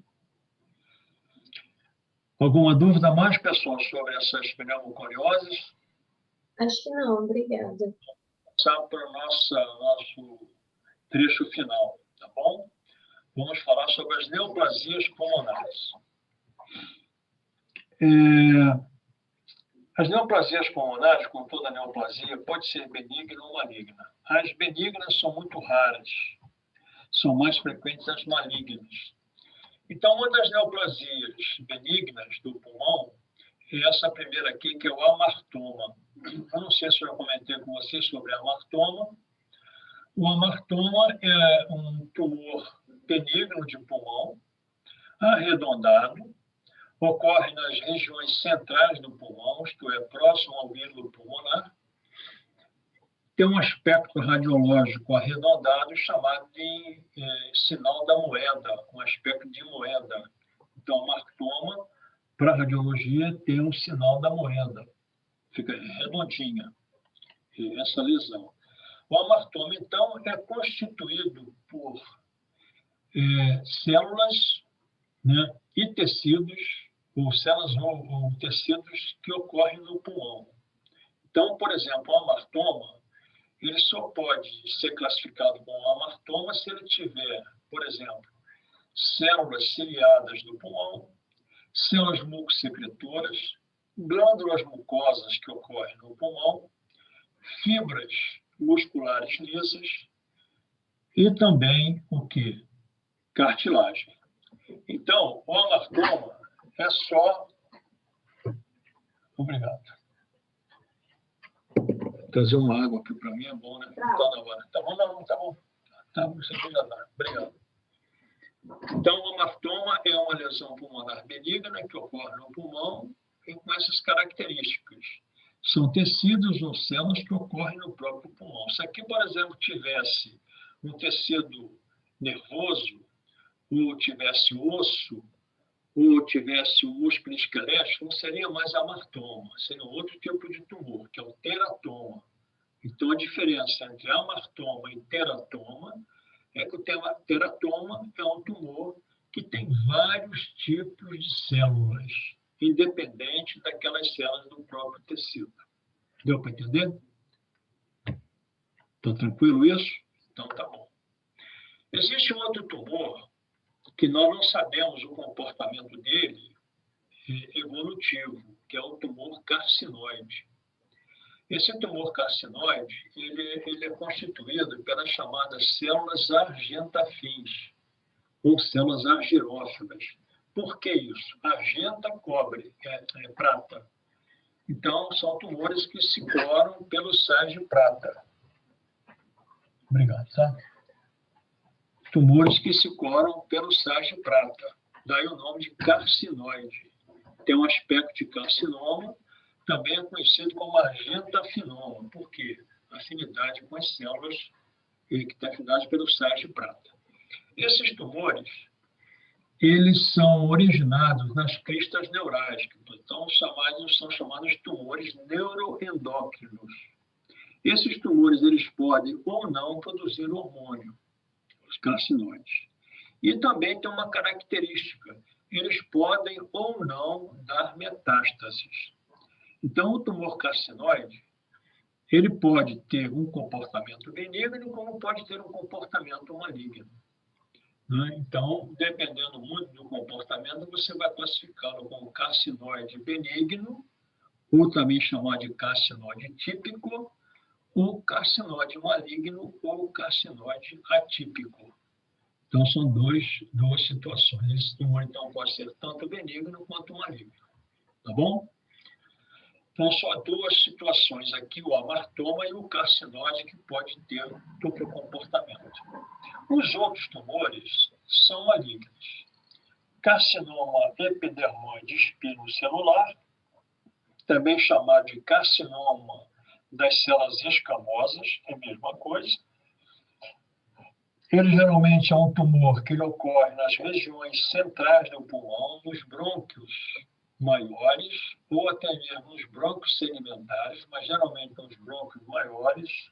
Alguma dúvida mais, pessoal, sobre essas pneumocorioses? Acho que não, obrigada. Passar para o nosso trecho final, tá bom? Vamos falar sobre as neoplasias pulmonares. As neoplasias pulmonares, como toda neoplasia, pode ser benigna ou maligna. As benignas são muito raras, são mais frequentes as malignas. Então, uma das neoplasias benignas do pulmão é essa primeira aqui, que é o amartoma. Eu não sei se eu já comentei com vocês sobre amartoma. O amartoma é um tumor benigno de pulmão, arredondado, ocorre nas regiões centrais do pulmão, isto é, próximo ao ídolo pulmonar. Tem um aspecto radiológico arredondado chamado de sinal da moeda, um aspecto de moeda. Então, amartoma, para a radiologia, tem um sinal da moeda. Fica redondinha essa lesão. O amartoma, então, é constituído por células, né, e tecidos, ou células ou tecidos que ocorrem no pulmão. Então, por exemplo, o amartoma, ele só pode ser classificado como amartoma se ele tiver, por exemplo, células ciliadas do pulmão, células mucosecretoras, glândulas mucosas que ocorrem no pulmão, fibras musculares lisas e também o quê? Cartilagem. Então, o amartoma é só... Obrigado. Trazer uma água aqui para mim é bom, né? Não está na hora. Tá bom, não, tá bom. Tá bom, isso aqui já dá. Obrigado. Então, o amartoma é uma lesão pulmonar benigna que ocorre no pulmão e com essas características. São tecidos ou células que ocorrem no próprio pulmão. Se aqui, por exemplo, tivesse um tecido nervoso, ou tivesse osso, ou tivesse o músculo esquelético, não seria mais amartoma, seria outro tipo de tumor, que é o teratoma. Então, a diferença entre amartoma e teratoma é que o teratoma é um tumor que tem vários tipos de células, independente daquelas células do próprio tecido. Deu para entender? Está tranquilo isso? Então, tá bom. Existe um outro tumor que nós não sabemos o comportamento dele evolutivo, que é o tumor carcinoide. Esse tumor carcinoide, ele é constituído pelas chamadas células argentafins, ou células argirófilas. Por que isso? Argenta, cobre, prata. Então, são tumores que se coram pelo sais de prata. Obrigado, tá? Tumores que se coram pelo sais de prata. Daí o nome de carcinoide. Tem um aspecto de carcinoma, também é conhecido como argentafinoma. Por quê? Afinidade com as células que têm afinidade pelo sais de prata. Esses tumores, eles são originados nas cristas neurálgicas. Então, são chamados tumores neuroendócrinos. Esses tumores, eles podem ou não produzir hormônio, os carcinoides. E também tem uma característica, eles podem ou não dar metástases. Então, o tumor carcinoide, ele pode ter um comportamento benigno, como pode ter um comportamento maligno. Né? Então, dependendo muito do comportamento, você vai classificá-lo como carcinoide benigno, ou também chamado de carcinoide típico, ou carcinoide maligno, ou carcinoide atípico. Então, são duas situações. Esse tumor, então, pode ser tanto benigno quanto maligno. Tá bom? Então, só duas situações aqui, o amartoma e o carcinose, que pode ter duplo comportamento. Os outros tumores são malignos. Carcinoma epidermoide espinocelular, também chamado de carcinoma das células escamosas, é a mesma coisa. Ele geralmente é um tumor que ele ocorre nas regiões centrais do pulmão, nos brônquios maiores, ou até mesmo nos brônquios sedimentares, mas geralmente nos brônquios maiores,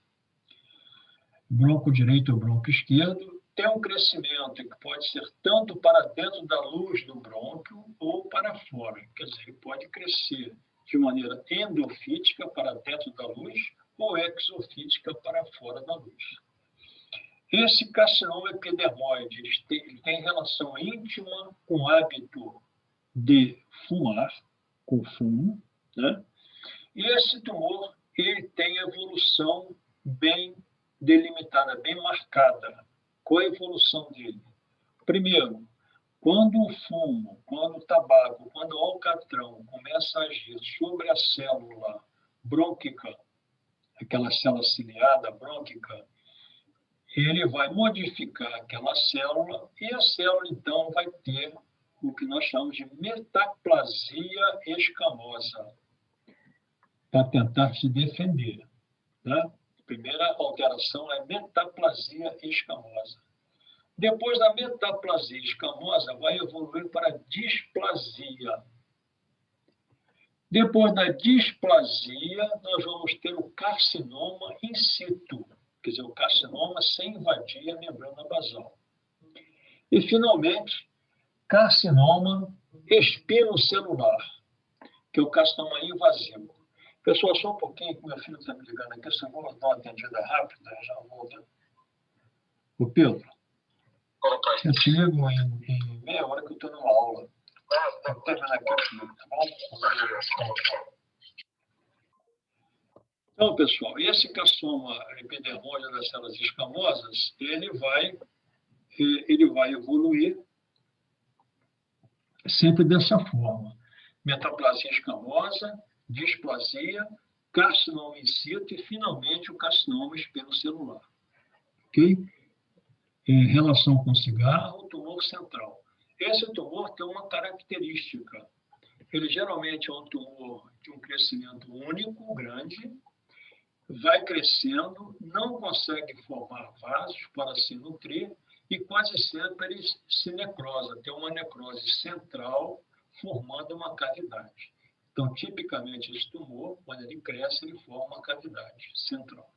brônquio direito ou brônquio esquerdo, tem um crescimento que pode ser tanto para dentro da luz do brônquio ou para fora. Quer dizer, ele pode crescer de maneira endofítica para dentro da luz ou exofítica para fora da luz. Esse carcinoma epidermoide ele tem relação íntima com o hábito de fumar, com fumo, né? E esse tumor ele tem evolução bem delimitada, bem marcada. Qual a evolução dele? Primeiro, quando o fumo, quando o tabaco, quando o alcatrão começa a agir sobre a célula brônquica, aquela célula ciliada brônquica, ele vai modificar aquela célula e a célula, então, vai ter o que nós chamamos de metaplasia escamosa, para tentar se defender. Né? A primeira alteração é metaplasia escamosa. Depois da metaplasia escamosa, vai evoluir para displasia. Depois da displasia, nós vamos ter o carcinoma in situ, quer dizer, o carcinoma sem invadir a membrana basal. E, finalmente, carcinoma espinocelular, que é o carcinoma invasivo. Pessoal, só um pouquinho, que meu filho está me ligando aqui, só vou dar uma atendida rápida, já volto. Ô, Pedro, eu te ligo em meia hora que eu estou numa aula. Vou terminar aqui comigo, tá bom? Então, pessoal, esse carcinoma epidermoide das células escamosas, ele vai evoluir sempre dessa forma. Metaplasia escamosa, displasia, carcinoma in situ e, finalmente, o carcinoma espinocelular. Ok? Em relação com o cigarro, o tumor central. Esse tumor tem uma característica. Ele geralmente é um tumor de um crescimento único, grande, vai crescendo, não consegue formar vasos para se nutrir e quase sempre ele se necrosa, tem uma necrose central formando uma cavidade. Então, tipicamente, esse tumor, quando ele cresce, ele forma uma cavidade central.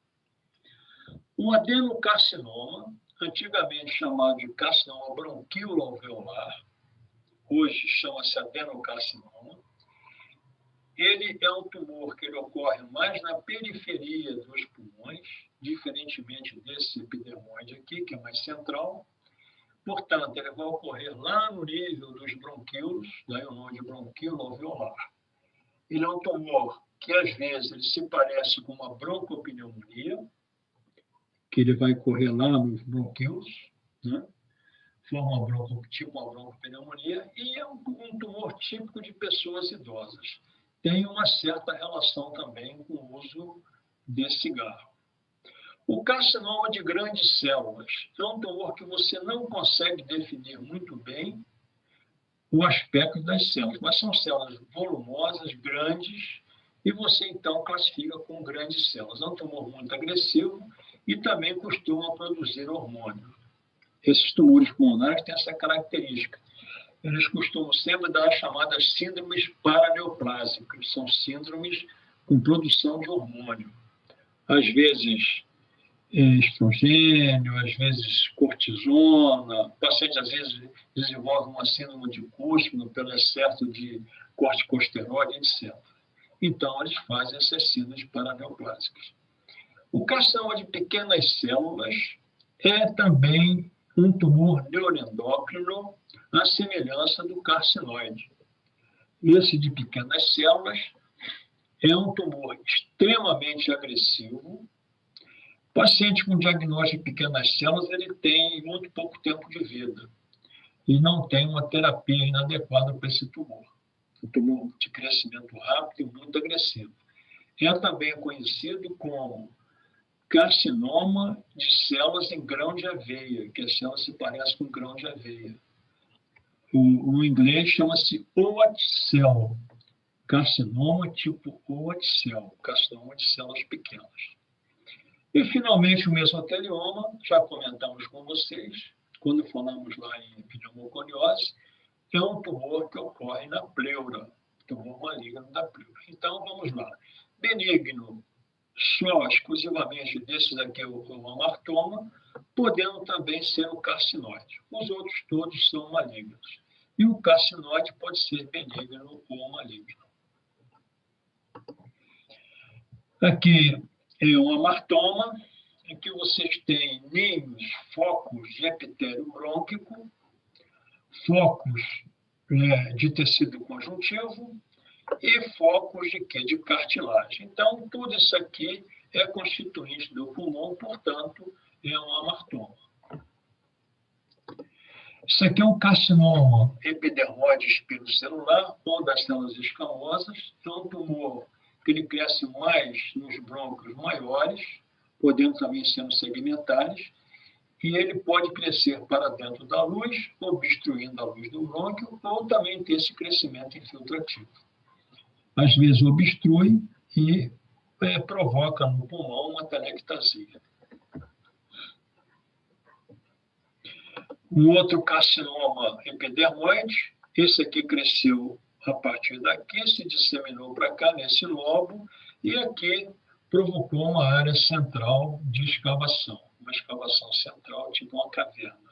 O adenocarcinoma, antigamente chamado de carcinoma bronquioalveolar, hoje chama-se adenocarcinoma, ele é um tumor que ele ocorre mais na periferia dos pulmões, diferentemente desse epidermoide aqui, que é mais central. Portanto, ele vai ocorrer lá no nível dos bronquíolos, daí o nome de bronquioalveolar. Ele é um tumor que, às vezes, ele se parece com uma broncopneumonia, que ele vai ocorrer lá nos bronquíolos, né? Forma uma broncopneumonia, e é um tumor típico de pessoas idosas. Tem uma certa relação também com o uso de cigarro. O carcinoma de grandes células é um tumor que você não consegue definir muito bem o aspecto das células, mas são células volumosas, grandes, e você então classifica como grandes células. É um tumor muito agressivo e também costuma produzir hormônio. Esses tumores pulmonares têm essa característica. Eles costumam sempre dar as chamadas síndromes paraneoplásicas, são síndromes com produção de hormônio. Às vezes estrogênio, às vezes cortisona, o paciente às vezes desenvolve uma síndrome de Cushing pelo excesso de corticosteroide, etc. Então, eles fazem essas síndromes paraneoplásicas. O carcinoma de pequenas células é também um tumor neuroendócrino, à semelhança do carcinoide. Esse de pequenas células é um tumor extremamente agressivo. O paciente com diagnóstico de pequenas células ele tem muito pouco tempo de vida e não tem uma terapia inadequada para esse tumor. Um tumor de crescimento rápido e muito agressivo. É também conhecido como carcinoma de células em grão de aveia, que a célula se parece com grão de aveia. No inglês chama-se Oat cell, carcinoma tipo Oat cell, carcinoma de células pequenas. E, finalmente, o mesotelioma, já comentamos com vocês, quando falamos lá em pneumoconiose, é um tumor que ocorre na pleura, tumor maligno da pleura. Então, vamos lá. Benigno, só exclusivamente desses aqui o amartoma, podendo também ser o carcinóide. Os outros todos são malignos. E o carcinóide pode ser benigno ou maligno. Aqui é um amartoma, em que vocês têm ninhos, focos de epitélio brônquico, focos de tecido conjuntivo e focos de quê? De cartilagem. Então, tudo isso aqui é constituinte do pulmão, portanto, é um amartoma. Isso aqui é um carcinoma epidermoide espinocelular ou das células escamosas. É um tumor que ele cresce mais nos brônquios maiores, podendo também ser nos segmentares, e ele pode crescer para dentro da luz, obstruindo a luz do brônquio, ou também ter esse crescimento infiltrativo. Às vezes obstrui e provoca no pulmão uma telectasia. Um outro carcinoma epidermoide, esse aqui cresceu a partir daqui, se disseminou para cá, nesse lobo, e aqui provocou uma área central de escavação, uma escavação central, tipo uma caverna.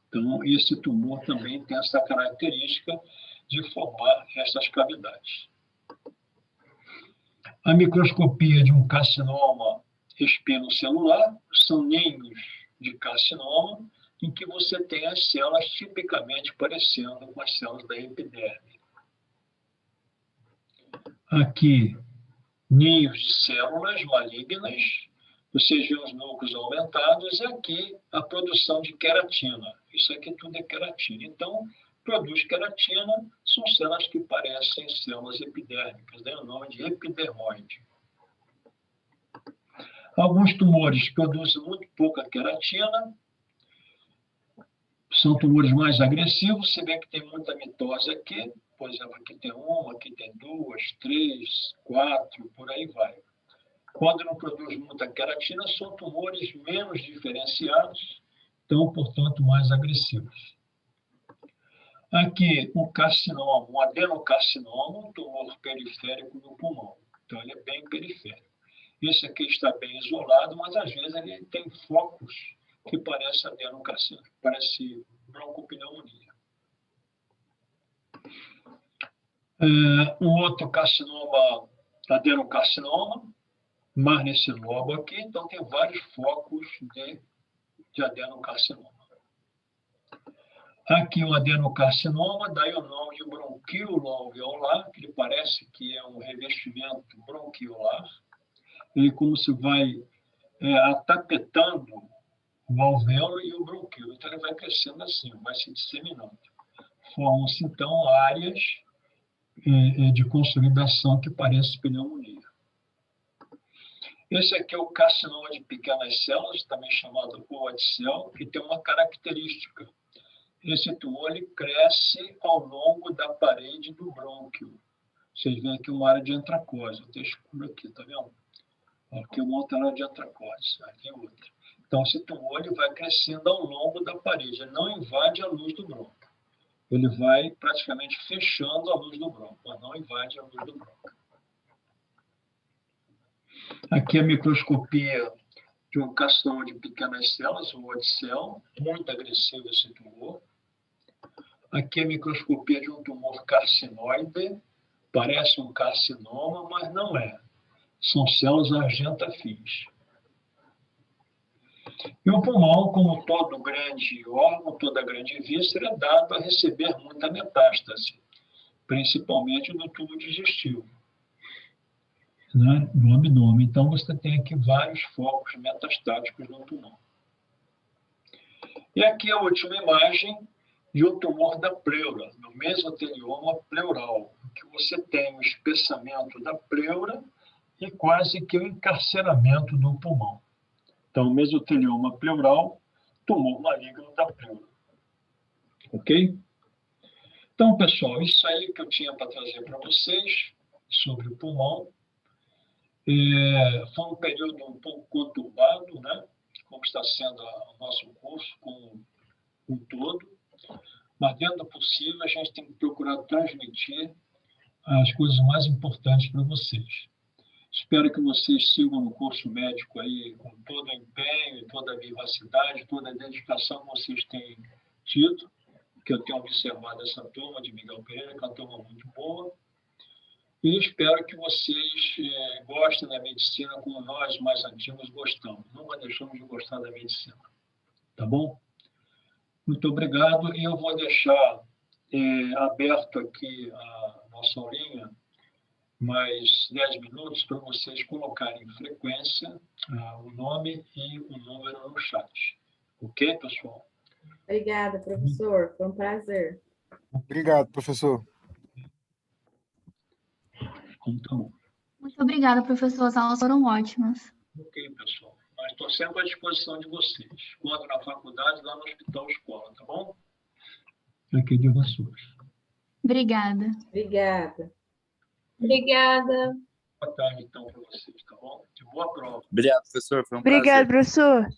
Então, esse tumor também tem essa característica de formar essas cavidades. A microscopia de um carcinoma espinocelular são ninhos de carcinoma, em que você tem as células tipicamente parecendo com as células da epiderme. Aqui, ninhos de células malignas, vocês veem os núcleos aumentados, e aqui a produção de queratina. Isso aqui tudo é queratina. Então, produz queratina, são células que parecem células epidérmicas, daí o nome de epidermoide. Alguns tumores produzem muito pouca queratina, são tumores mais agressivos, se bem que tem muita mitose aqui, por exemplo, aqui tem uma, aqui tem duas, três, quatro, por aí vai. Quando não produz muita queratina, são tumores menos diferenciados, então, portanto, mais agressivos. Aqui, um carcinoma, um adenocarcinoma, um tumor periférico do pulmão. Então, ele é bem periférico. Esse aqui está bem isolado, mas às vezes ele tem focos que parecem adenocarcinoma, parece broncopneumonia. Um outro carcinoma, adenocarcinoma, mas nesse lobo aqui, então tem vários focos de adenocarcinoma. Aqui o adenocarcinoma, daí o nome de bronquíolo alveolar, que ele parece que é um revestimento bronquiolar. Ele como se vai atapetando o alvéolo e o bronquíolo. Então ele vai crescendo assim, vai se disseminando. Formam-se então áreas de consolidação que parecem pneumonia. Esse aqui é o carcinoma de pequenas células, também chamado Oat cell, que tem uma característica. Esse tumor ele cresce ao longo da parede do brônquio. Vocês veem aqui uma área de antracose. Até escuro aqui, está vendo? Aqui uma outra área de antracose, aqui outra. Então, esse tumor ele vai crescendo ao longo da parede. Ele não invade a luz do brônquio. Ele vai praticamente fechando a luz do brônquio, mas não invade a luz do brônquio. Aqui a microscopia de um carcinoma de pequenas células, o Oat cell, muito agressivo esse tumor. Aqui a microscopia de um tumor carcinoide, parece um carcinoma, mas não é. São células argentafins. E o pulmão, como todo grande órgão, toda grande víscera, é dado a receber muita metástase, principalmente no tubo digestivo, né, no abdômen. Então, você tem aqui vários focos metastáticos no pulmão. E aqui a última imagem de um tumor da pleura, no mesotelioma pleural, que você tem o espessamento da pleura e quase que o encarceramento do pulmão. Então, mesotelioma pleural, tumor maligno da pleura. Ok? Então, pessoal, isso aí que eu tinha para trazer para vocês sobre o pulmão. Foi um período um pouco conturbado, né? Como está sendo o nosso curso como um todo. Mas, dentro do possível, a gente tem que procurar transmitir as coisas mais importantes para vocês. Espero que vocês sigam no curso médico aí com todo o empenho, toda a vivacidade, toda a dedicação que vocês têm tido, que eu tenho observado essa turma de Miguel Pereira, que é uma turma muito boa. E espero que vocês gostem da medicina como nós, mais antigos, gostamos. Nunca deixamos de gostar da medicina. Tá bom? Muito obrigado. E eu vou deixar aberto aqui a nossa aulinha, mais 10 minutos para vocês colocarem em frequência o nome e o número no chat. Ok, pessoal? Obrigada, professor. Foi um prazer. Obrigado, professor. Então, Muito obrigada, professor. As aulas foram ótimas. ok, pessoal. Mas estou sempre à disposição de vocês. Quando na faculdade, lá no Hospital Escola, tá bom? Aqui de Vassouras. Obrigada. Obrigada. Obrigada. Boa tarde, então, para vocês, tá bom? E boa prova. Obrigado, professor. Foi um Obrigado, prazer. professor.